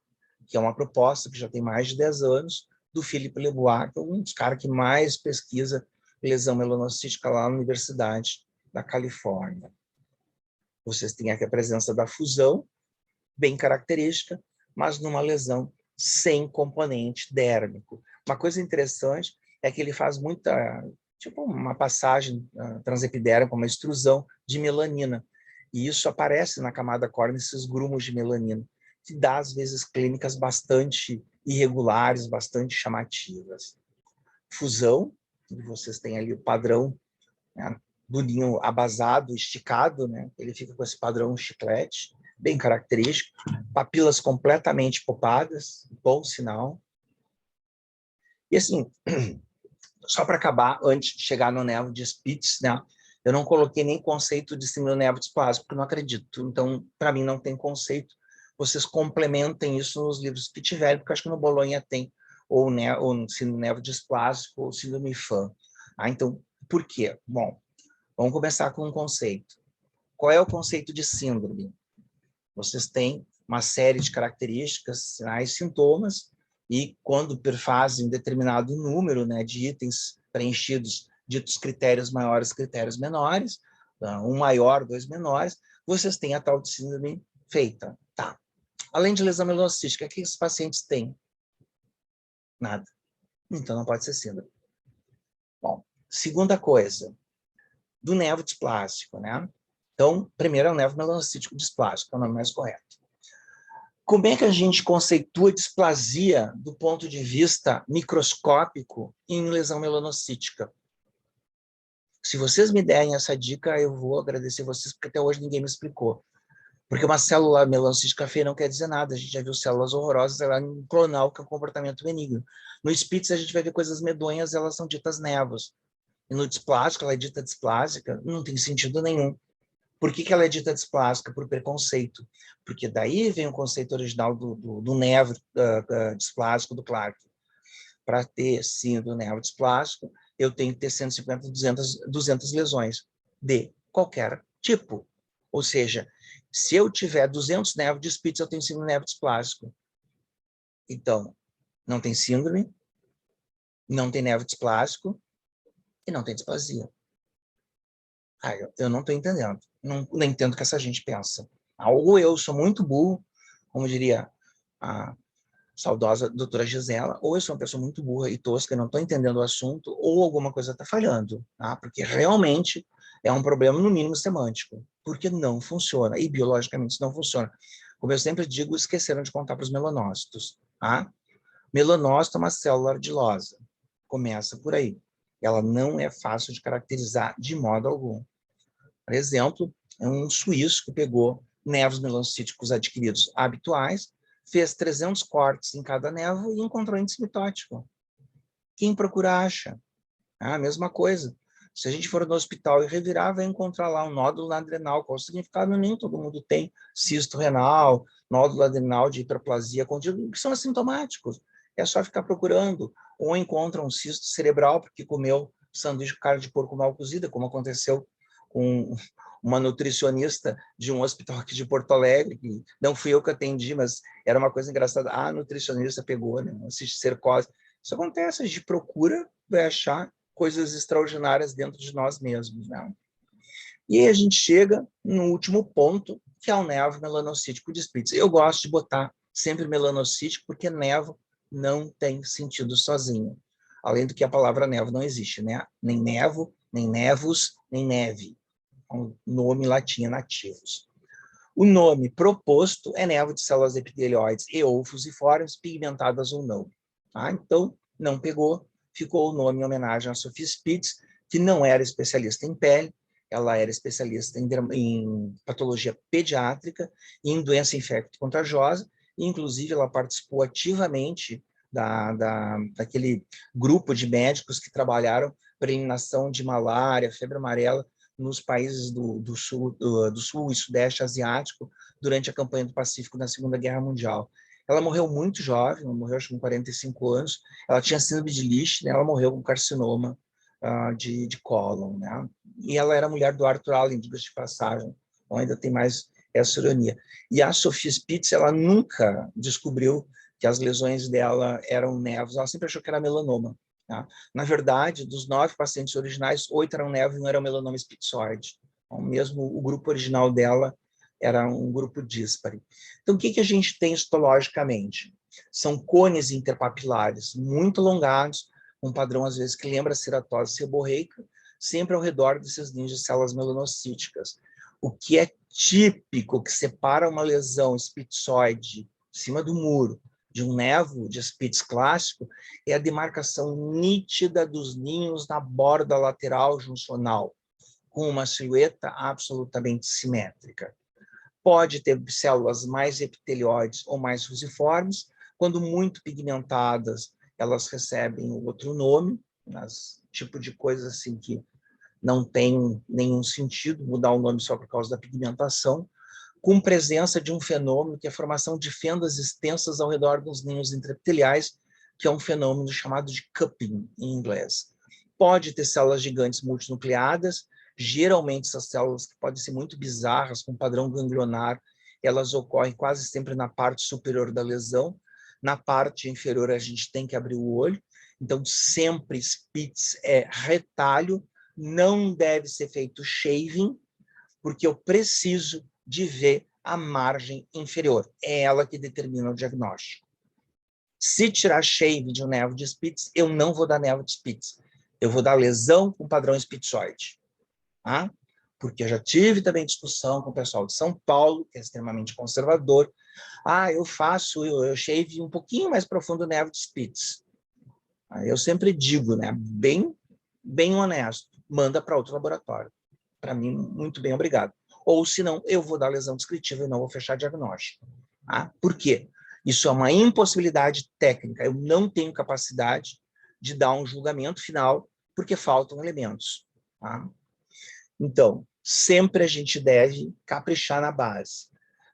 que é uma proposta que já tem mais de 10 anos, do Philippe Lebois, que é um dos caras que mais pesquisa lesão melanocítica lá na Universidade da Califórnia. Vocês têm aqui a presença da fusão, bem característica, mas numa lesão sem componente dérmico. Uma coisa interessante é que ele faz muita, tipo uma passagem transepidérmica, uma extrusão de melanina. E isso aparece na camada córnea, esses grumos de melanina, que dá, às vezes, clínicas bastante irregulares, bastante chamativas. Fusão, vocês têm ali o padrão, né, do ninho abasado, esticado, né? Ele fica com esse padrão chiclete, bem característico, papilas completamente popadas, bom sinal. E assim, só para acabar, antes de chegar no nervo de Spitz, né, eu não coloquei nem conceito de síndrome do nervo displásico, porque eu não acredito. Então, para mim, não tem conceito. Vocês complementem isso nos livros que tiverem, porque acho que no Bolonha tem, ou síndrome do nervo displásico, ou síndrome FAN. Então, por quê? Bom, vamos começar com um conceito. Qual é o conceito de síndrome? Vocês têm uma série de características, sinais, sintomas, e quando perfazem determinado número, né, de itens preenchidos, ditos critérios maiores, critérios menores, um maior, dois menores, vocês têm a tal de síndrome feita. Tá. Além de lesão melanocítica, o que esses pacientes têm? Nada. Então não pode ser síndrome. Bom, segunda coisa, do nervo displásico, né? Então, primeiro é o nervo melanocítico displásico, que é o nome mais correto. Como é que a gente conceitua displasia do ponto de vista microscópico em lesão melanocítica? Se vocês me derem essa dica, eu vou agradecer vocês, porque até hoje ninguém me explicou. Porque uma célula melanocítica feia não quer dizer nada. A gente já viu células horrorosas, ela é um clonal, que é um comportamento benigno. No Spitz, a gente vai ver coisas medonhas, elas são ditas nevos. E no displásico, ela é dita displásica, não tem sentido nenhum. Por que ela é dita displásica? Por preconceito. Porque daí vem o conceito original do nervo displásico do Clark. Para ter síndrome do nervo displásico, eu tenho que ter 150, 200 lesões de qualquer tipo. Ou seja, se eu tiver 200 nervos de Spitz, eu tenho síndrome do nervo displásico. Então, não tem síndrome, não tem nervo displásico e não tem displasia. Eu não estou entendendo. Não entendo o que essa gente pensa. Ou eu sou muito burro, como diria a saudosa doutora Gisela, ou eu sou uma pessoa muito burra e tosca e não estou entendendo o assunto, ou alguma coisa está falhando. Tá? Porque realmente é um problema, no mínimo, semântico. Porque não funciona. E biologicamente isso não funciona. Como eu sempre digo, esqueceram de contar para os melanócitos. Tá? Melanócito é uma célula ardilosa. Começa por aí. Ela não é fácil de caracterizar de modo algum. Por exemplo, é um suíço que pegou nervos melanocíticos adquiridos habituais, fez 300 cortes em cada nervo e encontrou índice mitótico. Quem procura acha. A mesma coisa. Se a gente for no hospital e revirar, vai encontrar lá um nódulo na adrenal. Qual o significado? Nem todo mundo tem cisto renal, nódulo adrenal de hiperplasia contínua, que são assintomáticos. É só ficar procurando. Ou encontra um cisto cerebral, porque comeu sanduíche de carne de porco mal cozida, como aconteceu com uma nutricionista de um hospital aqui de Porto Alegre, que não fui eu que atendi, mas era uma coisa engraçada. A nutricionista pegou, né, uma cisticercose. Isso acontece, a gente procura, vai achar coisas extraordinárias dentro de nós mesmos, né? E aí a gente chega no último ponto, que é o nevo melanocítico de Spitz. Eu gosto de botar sempre melanocítico, porque nevo não tem sentido sozinho. Além do que a palavra nevo não existe, né? Nem nevo, nem nevus, nem neve. É um nome latim nativos. O nome proposto é nevo de células epitelioides e ou fusiformes, pigmentadas ou não. Tá? Então, não pegou, ficou o nome em homenagem a Sophie Spitz, que não era especialista em pele, ela era especialista em patologia pediátrica e em doença infecto-contagiosa, e inclusive ela participou ativamente daquele grupo de médicos que trabalharam para eliminação de malária, febre amarela, nos países do sul e sudeste asiático durante a campanha do Pacífico na Segunda Guerra Mundial. Ela morreu muito jovem, ela morreu acho, com 45 anos, ela tinha síndrome de Licht, né? Ela morreu com carcinoma de cólon, né? E ela era mulher do Arthur Allen, diga-se de passagem, então ainda tem mais essa ironia. E a Sophie Spitz, ela nunca descobriu que as lesões dela eram nevos, ela sempre achou que era melanoma. Tá? Na verdade, dos 9 pacientes originais, 8 eram nevo e 1 era o melanoma spitzoide. Então, mesmo o grupo original dela era um grupo díspare. Então, o que a gente tem histologicamente? São cones interpapilares muito alongados, um padrão, às vezes, que lembra a ceratose seborreica, sempre ao redor desses ninhos de células melanocíticas. O que é típico, que separa uma lesão spitzoide em cima do muro de um nevo de Spitz clássico, é a demarcação nítida dos ninhos na borda lateral juncional, com uma silhueta absolutamente simétrica. Pode ter células mais epitelioides ou mais fusiformes, quando muito pigmentadas, elas recebem outro nome, tipo de coisa assim que não tem nenhum sentido mudar o nome só por causa da pigmentação, com presença de um fenômeno que é a formação de fendas extensas ao redor dos ninhos intraepiteliais, que é um fenômeno chamado de cupping, em inglês. Pode ter células gigantes multinucleadas, geralmente essas células que podem ser muito bizarras, com padrão ganglionar, elas ocorrem quase sempre na parte superior da lesão, na parte inferior a gente tem que abrir o olho, então sempre Spitz é retalho, não deve ser feito shaving, porque eu preciso de ver a margem inferior. É ela que determina o diagnóstico. Se tirar shave de um nevo de Spitz, eu não vou dar nevo de Spitz. Eu vou dar lesão com padrão spitzoide. Tá? Porque eu já tive também discussão com o pessoal de São Paulo, que é extremamente conservador. Eu faço eu shave um pouquinho mais profundo nevo de Spitz. Eu sempre digo, né, bem honesto, manda para outro laboratório. Para mim, muito bem, obrigado. Ou, se não, eu vou dar lesão descritiva e não vou fechar diagnóstico. Tá? Por quê? Isso é uma impossibilidade técnica. Eu não tenho capacidade de dar um julgamento final porque faltam elementos. Tá? Então, sempre a gente deve caprichar na base.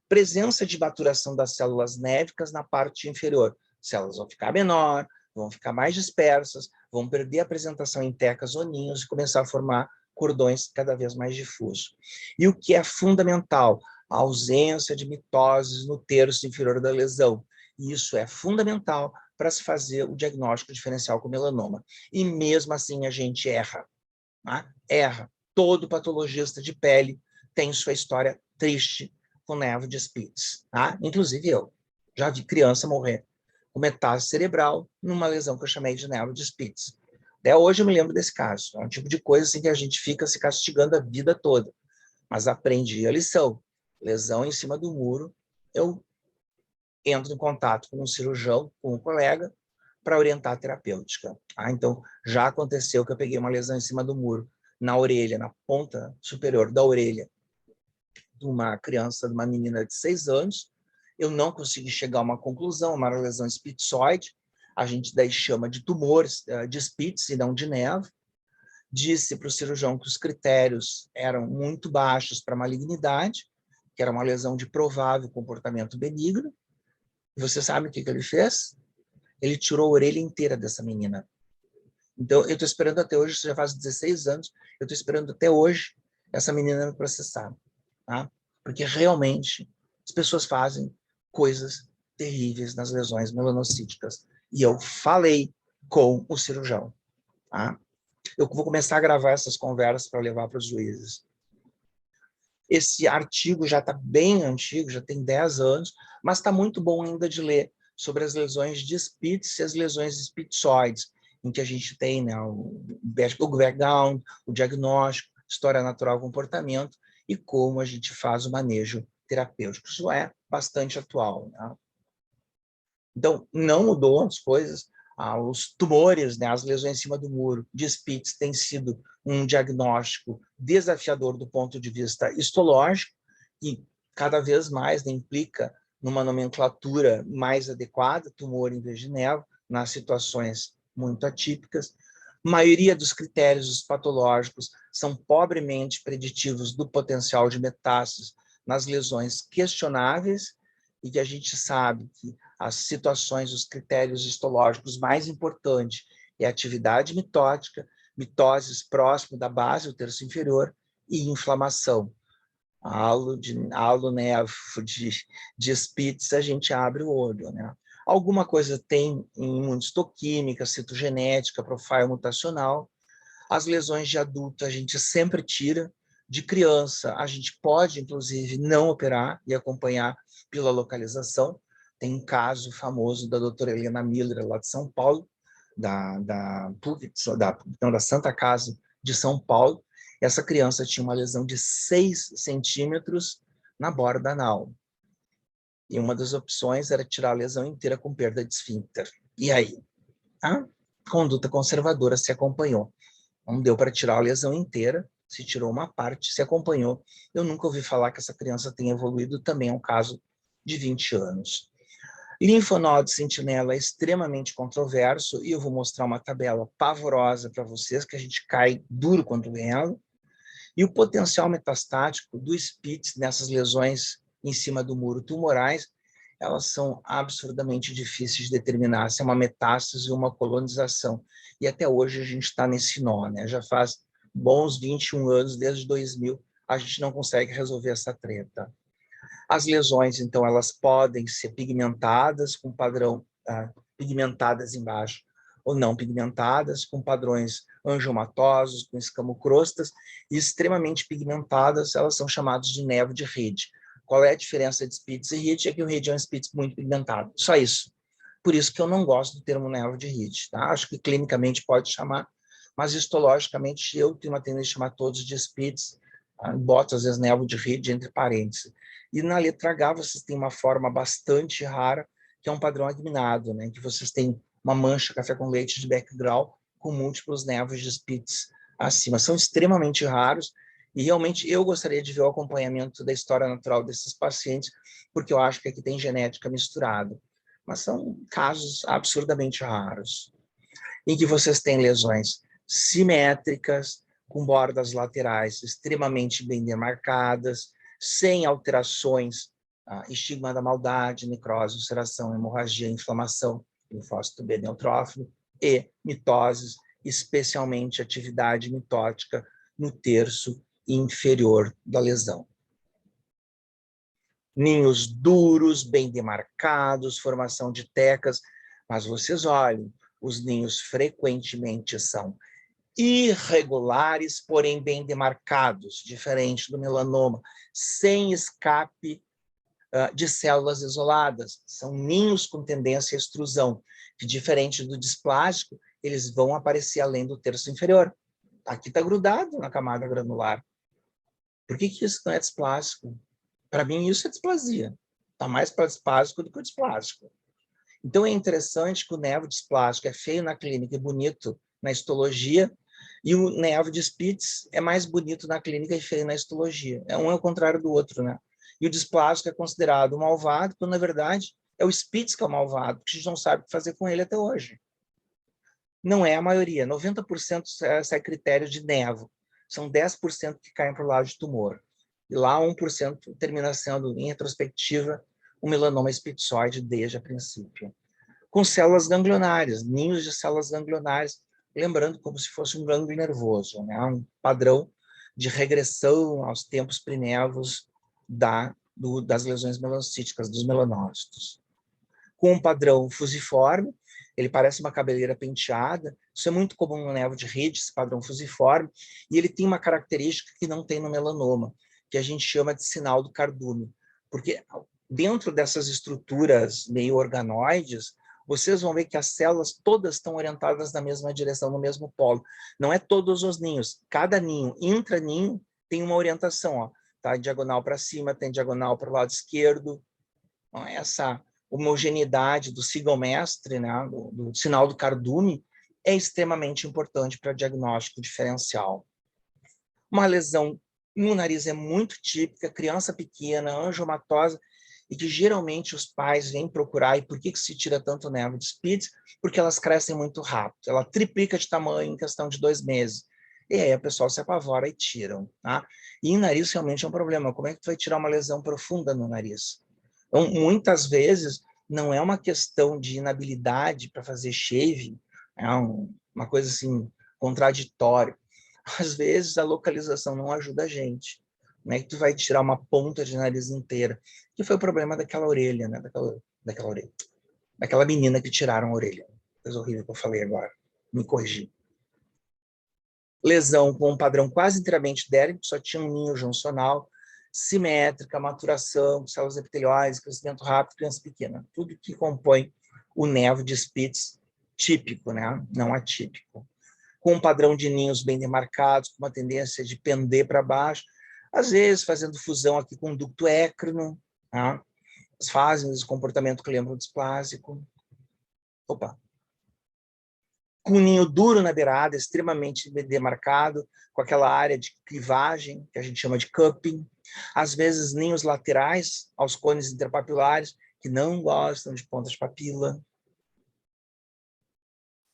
Presença de maturação das células névicas na parte inferior. Células vão ficar menor, vão ficar mais dispersas, vão perder a apresentação em tecas ou ninhos e começar a formar cordões cada vez mais difusos. E o que é fundamental? A ausência de mitoses no terço inferior da lesão. E isso é fundamental para se fazer o diagnóstico diferencial com melanoma. E mesmo assim a gente erra. Tá? Erra. Todo patologista de pele tem sua história triste com nevo de Spitz. Tá? Inclusive eu. Já vi criança morrer com metástase cerebral numa lesão que eu chamei de nevo de Spitz. Até hoje eu me lembro desse caso. É um tipo de coisa assim que a gente fica se castigando a vida toda. Mas aprendi a lição. Lesão em cima do muro, eu entro em contato com um cirurgião, com um colega, para orientar a terapêutica. Então, já aconteceu que eu peguei uma lesão em cima do muro, na orelha, na ponta superior da orelha, de uma criança, de uma menina de 6 anos. Eu não consegui chegar a uma conclusão, uma lesão spitzoide. A gente daí chama de tumores de Spitz e não de nevo. disse para o cirurgião que os critérios eram muito baixos para malignidade, que era uma lesão de provável comportamento benigno. E você sabe o que ele fez? Ele tirou a orelha inteira dessa menina. Então, eu estou esperando até hoje, isso já faz 16 anos, eu estou esperando até hoje essa menina me processar. Tá? Porque realmente as pessoas fazem coisas terríveis nas lesões melanocíticas. E eu falei com o cirurgião. Tá? Eu vou começar a gravar essas conversas para levar para os juízes. Esse artigo já está bem antigo, já tem 10 anos, mas está muito bom ainda de ler sobre as lesões de Spitz e as lesões espitzoides, em que a gente tem, né, o background, o diagnóstico, história natural, comportamento e como a gente faz o manejo terapêutico. Isso é bastante atual. Né? Então, não mudou as coisas. Os tumores, né, as lesões em cima do muro de Spitz têm sido um diagnóstico desafiador do ponto de vista histológico e cada vez mais, né, implica numa nomenclatura mais adequada, tumor em vez de névoa, nas situações muito atípicas. A maioria dos critérios patológicos são pobremente preditivos do potencial de metástases nas lesões questionáveis e que a gente sabe que as situações, os critérios histológicos mais importantes é a atividade mitótica, mitoses próximo da base, o terço inferior, e inflamação. Alonefro de Spitz, a gente abre o olho. Né? Alguma coisa tem em imunistoquímica, citogenética, profile mutacional. As lesões de adulto a gente sempre tira. De criança, a gente pode, inclusive, não operar e acompanhar pela localização. Tem um caso famoso da doutora Helena Miller, lá de São Paulo, da Santa Casa de São Paulo. Essa criança tinha uma lesão de 6 centímetros na borda anal. E uma das opções era tirar a lesão inteira com perda de esfíncter. E aí? A conduta conservadora se acompanhou. Não deu para tirar a lesão inteira, se tirou uma parte, se acompanhou. Eu nunca ouvi falar que essa criança tenha evoluído, também é um caso de 20 anos. Linfonodo sentinela é extremamente controverso, e eu vou mostrar uma tabela pavorosa para vocês, que a gente cai duro quando vê ela. E o potencial metastático do Spitz nessas lesões em cima do muro tumorais, elas são absurdamente difíceis de determinar se é uma metástase ou uma colonização. E até hoje a gente está nesse nó, né? Já faz bons 21 anos, desde 2000, a gente não consegue resolver essa treta. As lesões, então, elas podem ser pigmentadas, com padrão pigmentadas embaixo, ou não pigmentadas, com padrões angiomatosos, com escamocrostas, e extremamente pigmentadas, elas são chamadas de névoa de Reed. Qual é a diferença de Spitz e Reed? É que o Reed é um Spitz muito pigmentado, só isso. Por isso que eu não gosto do termo névoa de Reed, tá? Acho que clinicamente pode chamar, mas histologicamente eu tenho uma tendência a chamar todos de Spitz, boto às vezes névoa de Reed entre parênteses. E na letra H vocês têm uma forma bastante rara, que é um padrão agminado, né? Que vocês têm uma mancha café com leite de background com múltiplos névoas de Spitz acima. São extremamente raros e realmente eu gostaria de ver o acompanhamento da história natural desses pacientes, porque eu acho que aqui tem genética misturada. Mas são casos absurdamente raros, em que vocês têm lesões simétricas, com bordas laterais extremamente bem demarcadas, sem alterações, estigma da maldade, necrose, ulceração, hemorragia, inflamação, linfócito B neutrófilo e mitoses, especialmente atividade mitótica no terço inferior da lesão. Ninhos duros, bem demarcados, formação de tecas, mas vocês olhem, os ninhos frequentemente são irregulares, porém bem demarcados, diferente do melanoma, sem escape de células isoladas. São ninhos com tendência à extrusão, que diferente do displásico, eles vão aparecer além do terço inferior. Aqui está grudado na camada granular. Por que isso não é displásico? Para mim, isso é displasia. Está mais para displásico do que o displásico. Então, é interessante que o nevo displásico é feio na clínica e bonito na histologia, e o nevo de Spitz é mais bonito na clínica e feio na histologia. Um é o contrário do outro, né? E o displásico é considerado um malvado, quando, na verdade, é o Spitz que é o malvado, porque a gente não sabe o que fazer com ele até hoje. Não é a maioria, 90% sai critério de nevo. São 10% que caem para o lado de tumor. E lá 1% termina sendo, em retrospectiva, um melanoma espitzoide desde o princípio. Com células ganglionárias, ninhos de células ganglionárias, lembrando como se fosse um gânglio nervoso, né? Um padrão de regressão aos tempos prinévos das lesões melanocíticas, dos melanócitos. Com um padrão fusiforme, ele parece uma cabeleira penteada, isso é muito comum no nevo de Rede, esse padrão fusiforme, e ele tem uma característica que não tem no melanoma, que a gente chama de sinal do cardume, porque dentro dessas estruturas meio organoides, vocês vão ver que as células todas estão orientadas na mesma direção, no mesmo polo. Não é todos os ninhos, cada ninho, intraninho, tem uma orientação, ó, tá? Diagonal para cima, tem diagonal para o lado esquerdo. Então, essa homogeneidade do sigma-mestre, né, do sinal do cardume, é extremamente importante para diagnóstico diferencial. Uma lesão no nariz é muito típica, criança pequena, angiomatosa, e que geralmente os pais vêm procurar. E por que se tira tanto nevo de Spitz? Porque elas crescem muito rápido. Ela triplica de tamanho em questão de 2 meses. E aí o pessoal se apavora e tiram. Tá? E em nariz realmente é um problema. Como é que tu vai tirar uma lesão profunda no nariz? Então, muitas vezes, não é uma questão de inabilidade para fazer shave, é uma coisa assim, contraditória. Às vezes, a localização não ajuda a gente. Como é que tu vai tirar uma ponta de nariz inteira? Que foi o problema daquela orelha, né? Daquela orelha. Daquela menina que tiraram a orelha. Coisa horrível que eu falei agora. Me corrigi. Lesão com um padrão quase inteiramente dérmico, só tinha um ninho juncional, simétrica, maturação, células epiteliais, crescimento rápido, criança pequena. Tudo que compõe o nevo de Spitz típico, né? Não atípico. Com um padrão de ninhos bem demarcados, com uma tendência de pender para baixo, às vezes fazendo fusão aqui com o ducto écrino, tá? As fases de comportamento que lembram displásico. Opa! Com um ninho duro na beirada, extremamente demarcado, com aquela área de clivagem, que a gente chama de cupping. Às vezes, ninhos laterais aos cones interpapilares, que não gostam de ponta de papila.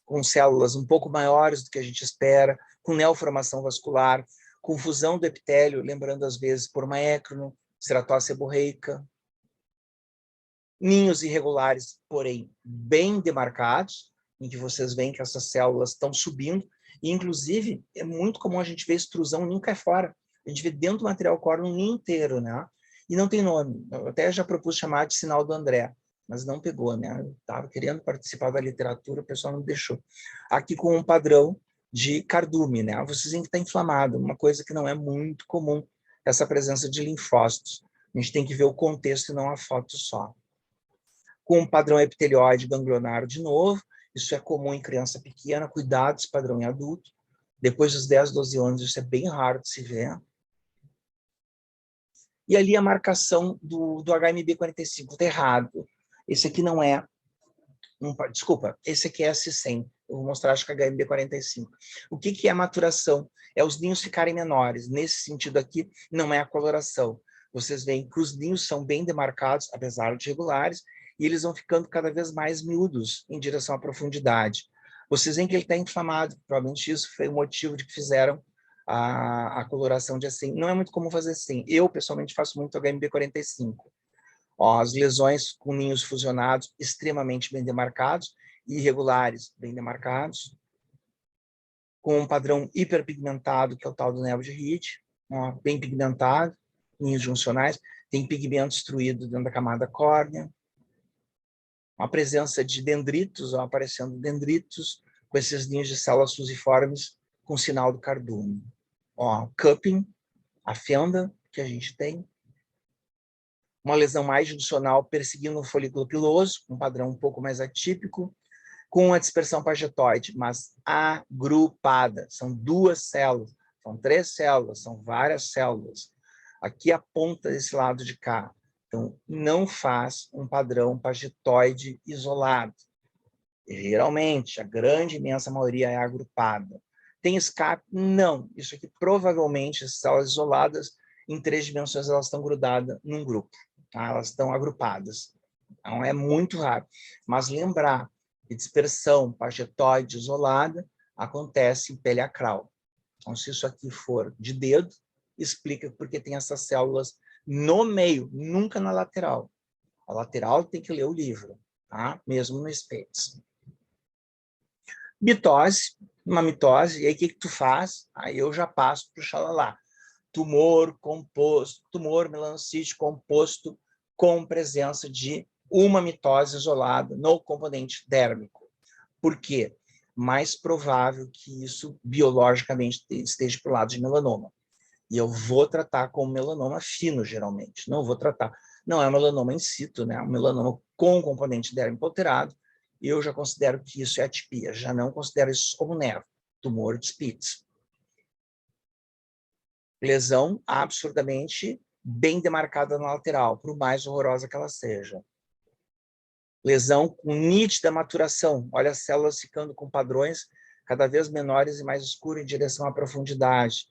Com células um pouco maiores do que a gente espera, com neoformação vascular, com fusão do epitélio, lembrando às vezes por uma écrino, ceratose seborreica. Ninhos irregulares, porém bem demarcados, em que vocês veem que essas células estão subindo, e inclusive é muito comum a gente ver extrusão, o ninho cai fora. A gente vê dentro do material córneo um ninho inteiro, né? E não tem nome. Eu até já propus chamar de sinal do André, mas não pegou, né? Eu estava querendo participar da literatura, o pessoal não deixou. Aqui com um padrão de cardume, né? Vocês veem que está inflamado, uma coisa que não é muito comum, essa presença de linfócitos. A gente tem que ver o contexto e não a foto só. Com um padrão epitelioide ganglionário de novo, isso é comum em criança pequena, cuidado esse padrão em adulto. Depois dos 10, 12 anos, isso é bem raro de se ver. E ali a marcação do HMB45, está errado. Esse aqui não é, desculpa, esse aqui é S100. Eu vou mostrar, acho que HMB45. O que é a maturação? É os ninhos ficarem menores. Nesse sentido aqui, não é a coloração. Vocês veem que os ninhos são bem demarcados, apesar de regulares, e eles vão ficando cada vez mais miúdos em direção à profundidade. Vocês veem que ele está inflamado, provavelmente isso foi o motivo de que fizeram a coloração de assim. Não é muito comum fazer assim. Eu, pessoalmente, faço muito HMB45. Ó, as lesões com ninhos fusionados, extremamente bem demarcados, irregulares, bem demarcados, com um padrão hiperpigmentado, que é o tal do nevo de Ricci, bem pigmentado, ninhos juncionais, tem pigmento destruído dentro da camada córnea, a presença de dendritos, aparecendo dendritos, com esses ninhos de células fusiformes com sinal do cardume. Ó, cupping, a fenda que a gente tem, uma lesão mais juncional perseguindo o folículo piloso, um padrão um pouco mais atípico, com a dispersão pagetoide, mas agrupada. São 2 células, são 3 células, são várias células. Aqui a ponta desse lado de cá. Então, não faz um padrão pagetoide isolado. Geralmente, a grande, imensa maioria é agrupada. Tem escape? Não. Isso aqui, provavelmente, as células isoladas, em 3 dimensões, elas estão grudadas num grupo. Tá? Elas estão agrupadas. Então, é muito raro. Mas lembrar e dispersão pagetoide isolada acontece em pele acral. Então, se isso aqui for de dedo, explica porque tem essas células no meio, nunca na lateral. A lateral tem que ler o livro, tá? Mesmo no SPECTS. Mitose, uma mitose, e aí o que tu faz? Aí eu já passo para o xalalá. Tumor composto, tumor melanocítico composto com presença de uma mitose isolada no componente dérmico. Por quê? Mais provável que isso biologicamente esteja para o lado de melanoma. E eu vou tratar com melanoma fino, geralmente. Não vou tratar. Não é um melanoma in situ, né? Um melanoma com componente dérmico alterado. Eu já considero que isso é atipia. Já não considero isso como nevo, tumor de Spitz. Lesão absurdamente bem demarcada na lateral, por mais horrorosa que ela seja. Lesão com nítida maturação. Olha as células ficando com padrões cada vez menores e mais escuros em direção à profundidade.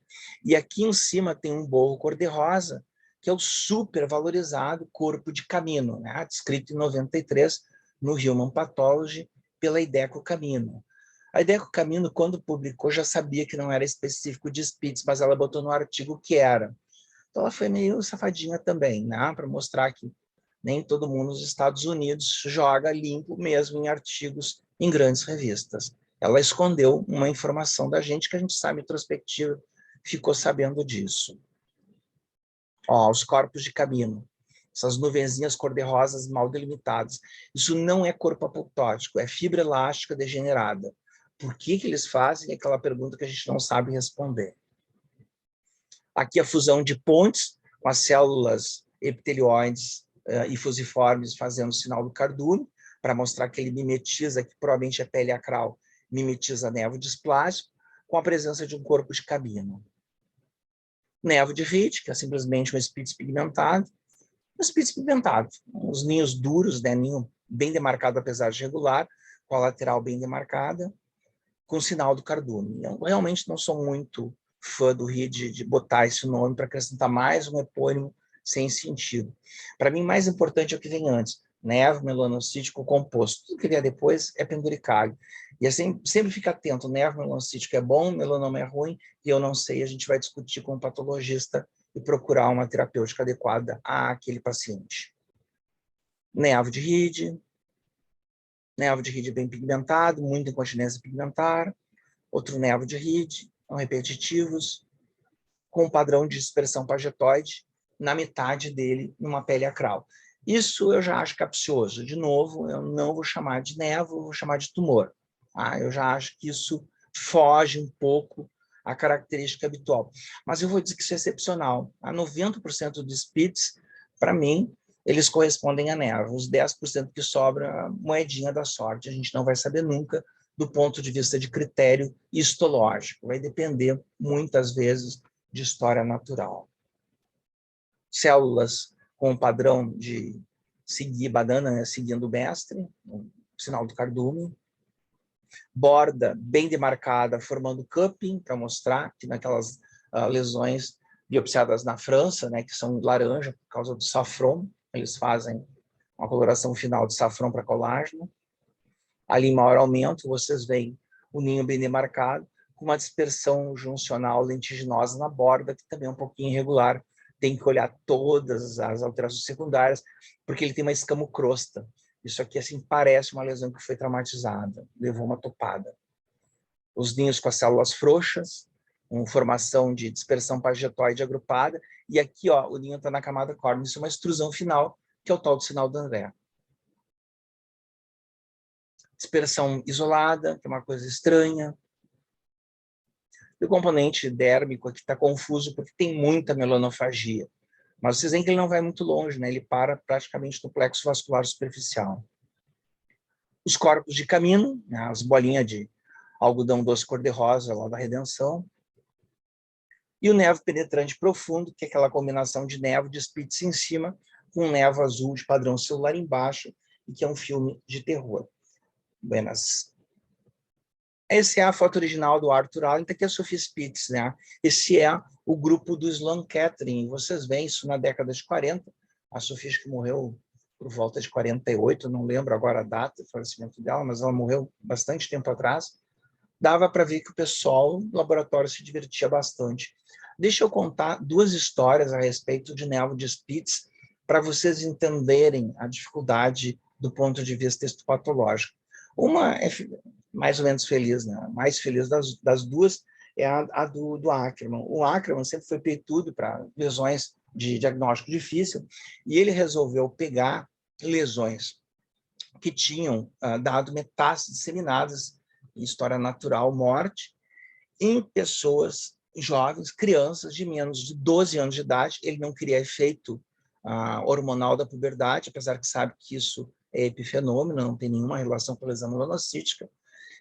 E aqui em cima tem um borro cor-de-rosa, que é o super valorizado corpo de Camino, né? Descrito em 93 no Human Pathology pela Ideco Camino. A Ideco Camino, quando publicou, já sabia que não era específico de Spitz, mas ela botou no artigo que era. Então ela foi meio safadinha também, né? Para mostrar que nem todo mundo nos Estados Unidos joga limpo mesmo em artigos em grandes revistas. Ela escondeu uma informação da gente que a gente sabe, introspectiva, ficou sabendo disso. Ó, os corpos de Camino, essas nuvenzinhas cor-de-rosas mal delimitadas. Isso não é corpo apoptótico, é fibra elástica degenerada. Por que eles fazem? É aquela pergunta que a gente não sabe responder. Aqui a fusão de pontes com as células epitelioides e fusiformes fazendo o sinal do cardume, para mostrar que ele mimetiza, que provavelmente é pele acral, mimetiza nevo displásico, com a presença de um corpo de Camino. Nevo de Ritt, que é simplesmente um Spitz pigmentado. Um Spitz pigmentado, os ninhos duros, né, ninho bem demarcado apesar de regular, com a lateral bem demarcada, com o sinal do cardume. Eu realmente não sou muito fã do Ritt de botar esse nome para acrescentar mais um epônimo sem sentido. Para mim, mais importante é o que vem antes. Nevo melanocítico composto. Tudo que vier depois é penduricalho. E assim, sempre fica atento. Nevo melanocítico é bom, melanoma é ruim, e eu não sei, a gente vai discutir com o patologista e procurar uma terapêutica adequada àquele paciente. Nevo de Ritt bem pigmentado, muita incontinência pigmentar. Outro nevo de Ritt, não repetitivos, com um padrão de dispersão pagetoide na metade dele, numa pele acral. Isso eu já acho capcioso. De novo, eu não vou chamar de nevo, eu vou chamar de tumor. Tá? Eu já acho que isso foge um pouco à característica habitual. Mas eu vou dizer que isso é excepcional. A 90% dos Spitz, para mim, eles correspondem a nevo. Os 10% que sobra, a moedinha da sorte. A gente não vai saber nunca do ponto de vista de critério histológico. Vai depender, muitas vezes, de história natural. Células com o padrão de seguir banana, né, seguindo o mestre, o sinal do cardume. Borda bem demarcada, formando cupping, para mostrar que naquelas lesões biopsiadas na França, né, que são laranja por causa do safron, eles fazem uma coloração final de safron para colágeno. Ali em maior aumento, vocês veem o ninho bem demarcado, com uma dispersão juncional lentiginosa na borda, que também é um pouquinho irregular. Tem que olhar todas as alterações secundárias, porque ele tem uma escamocrosta. Isso aqui assim parece uma lesão que foi traumatizada, levou uma topada. Os ninhos com as células frouxas, com formação de dispersão pagetoide agrupada, e aqui ó, o ninho está na camada córnea. Isso é uma extrusão final, que é o tal do sinal do André. Dispersão isolada, que é uma coisa estranha. E o componente dérmico aqui está confuso porque tem muita melanofagia. Mas vocês veem que ele não vai muito longe, né? Ele para praticamente no plexo vascular superficial. Os corpos de Camino, né? As bolinhas de algodão doce cor-de-rosa lá da redenção. E o nevo penetrante profundo, que é aquela combinação de nevo de Spitz em cima, com nevo azul de padrão celular embaixo, e que é um filme de terror. Buenas. Essa é a foto original do Arthur Allen, que é a Sophie Spitz, né? Esse é o grupo do Sloan Kettering. Vocês veem isso na década de 40. A Sophie que morreu por volta de 48, não lembro agora a data do falecimento dela, mas ela morreu bastante tempo atrás, dava para ver que o pessoal do laboratório se divertia bastante. Deixa eu contar duas histórias a respeito de névoa de Spitz, para vocês entenderem a dificuldade do ponto de vista histopatológico. Uma é mais ou menos feliz, né? A mais feliz das duas é a do Ackermann. O Ackermann sempre foi peitudo para lesões de diagnóstico difícil, e ele resolveu pegar lesões que tinham dado metástases disseminadas em história natural, morte, em pessoas jovens, crianças de menos de 12 anos de idade. Ele não queria efeito hormonal da puberdade, apesar que sabe que isso é epifenômeno, não tem nenhuma relação com a lesão melanocítica.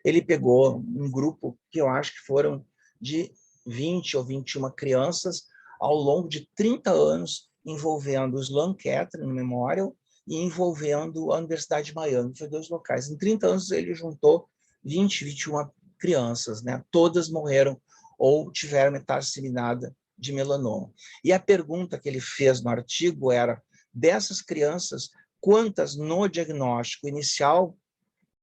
Ele pegou um grupo que eu acho que foram de 20 ou 21 crianças ao longo de 30 anos, envolvendo o Sloan Kettering Memorial e envolvendo a Universidade de Miami. Foi 2 locais. Em 30 anos, ele juntou 20, 21 crianças, né? Todas morreram ou tiveram metástase disseminada de melanoma. E a pergunta que ele fez no artigo era, dessas crianças, quantas no diagnóstico inicial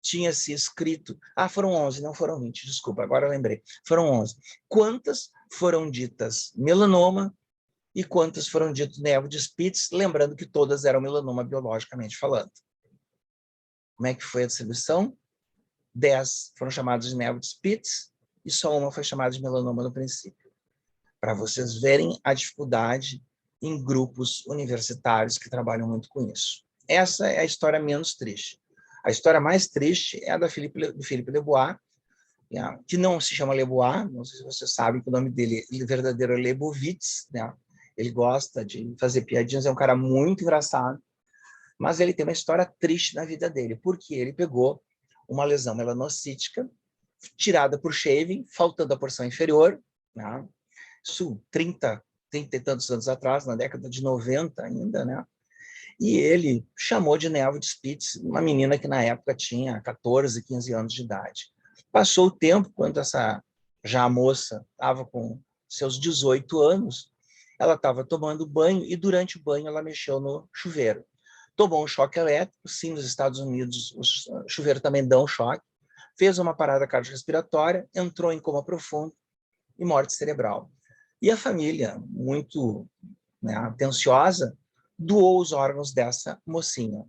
tinha-se escrito, foram 11, não foram 20, desculpa, agora eu lembrei, foram 11. Quantas foram ditas melanoma e quantas foram ditas névoa de Spitz, lembrando que todas eram melanoma biologicamente falando. Como é que foi a distribuição? 10 foram chamadas de névoa de Spitz e só uma foi chamada de melanoma no princípio. Para vocês verem a dificuldade em grupos universitários que trabalham muito com isso. Essa é a história menos triste. A história mais triste é a do Philippe Lebois, que não se chama Lebois, não sei se vocês sabem que o nome dele verdadeiro é Lebowitz, né? Ele gosta de fazer piadinhas, é um cara muito engraçado, mas ele tem uma história triste na vida dele, porque ele pegou uma lesão melanocítica, tirada por shaving, faltando a porção inferior, né? Isso 30 e tantos anos atrás, na década de 90 ainda, né? E ele chamou de névoa de Spitz uma menina que na época tinha 14, 15 anos de idade. Passou o tempo, quando já a moça estava com seus 18 anos, ela estava tomando banho e durante o banho ela mexeu no chuveiro. Tomou um choque elétrico, sim, nos Estados Unidos o chuveiro também dá um choque, fez uma parada cardiorrespiratória, entrou em coma profundo e morte cerebral. E a família, muito atenciosa, doou os órgãos dessa mocinha.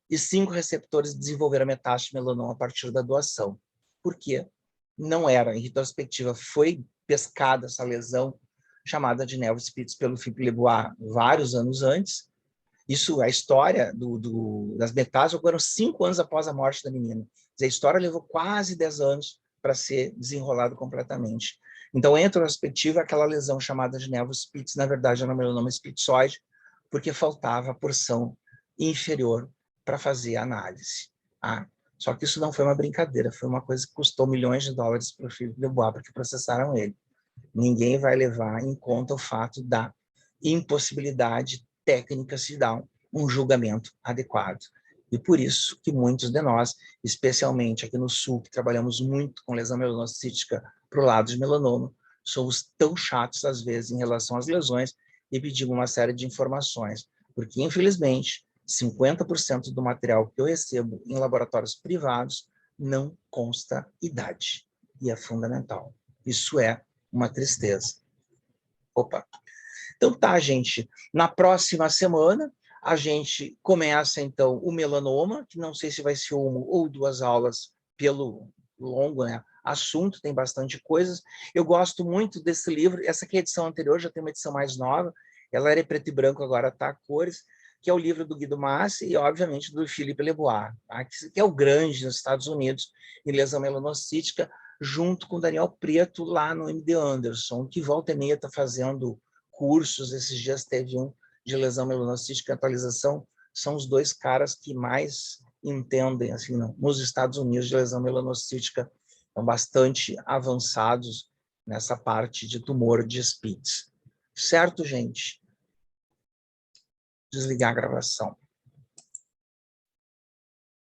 E 5 receptores desenvolveram metástase de melanoma a partir da doação. Por quê? Não era, em retrospectiva, foi pescada essa lesão chamada de névoa de Spitz pelo Philippe Lebois vários anos antes. Isso, a história das metástases ocorreram 5 anos após a morte da menina. A história levou quase 10 anos para ser desenrolado completamente. Então, em retrospectiva, aquela lesão chamada de névoa Spitz, na verdade, era um melanoma spitzoide, porque faltava a porção inferior para fazer a análise. Só que isso não foi uma brincadeira, foi uma coisa que custou milhões de dólares para o Philippe Lebois, porque processaram ele. Ninguém vai levar em conta o fato da impossibilidade técnica se dar um julgamento adequado. E por isso que muitos de nós, especialmente aqui no Sul, que trabalhamos muito com lesão melanocítica para o lado de melanoma, somos tão chatos, às vezes, em relação às lesões e pedimos uma série de informações. Porque, infelizmente, 50% do material que eu recebo em laboratórios privados não consta idade. E é fundamental. Isso é uma tristeza. Opa. Então tá, gente. Na próxima semana, a gente começa, então, o melanoma, que não sei se vai ser 1 ou 2 aulas pelo longo, né, assunto, tem bastante coisas. Eu gosto muito desse livro. Essa aqui é a edição anterior, já tem uma edição mais nova. Ela era em preto e branco, agora está a cores, que é o livro do Guido Massi e, obviamente, do Philippe Lebois, tá? Que é o grande nos Estados Unidos em lesão melanocítica, junto com o Daniel Preto lá no MD Anderson, que volta e meia está fazendo cursos. Esses dias teve um de lesão melanocítica, atualização. São os 2 caras que mais entendem, assim, nos Estados Unidos, de lesão melanocítica, são bastante avançados nessa parte de tumor de Spitz. Certo, gente? Desligar a gravação.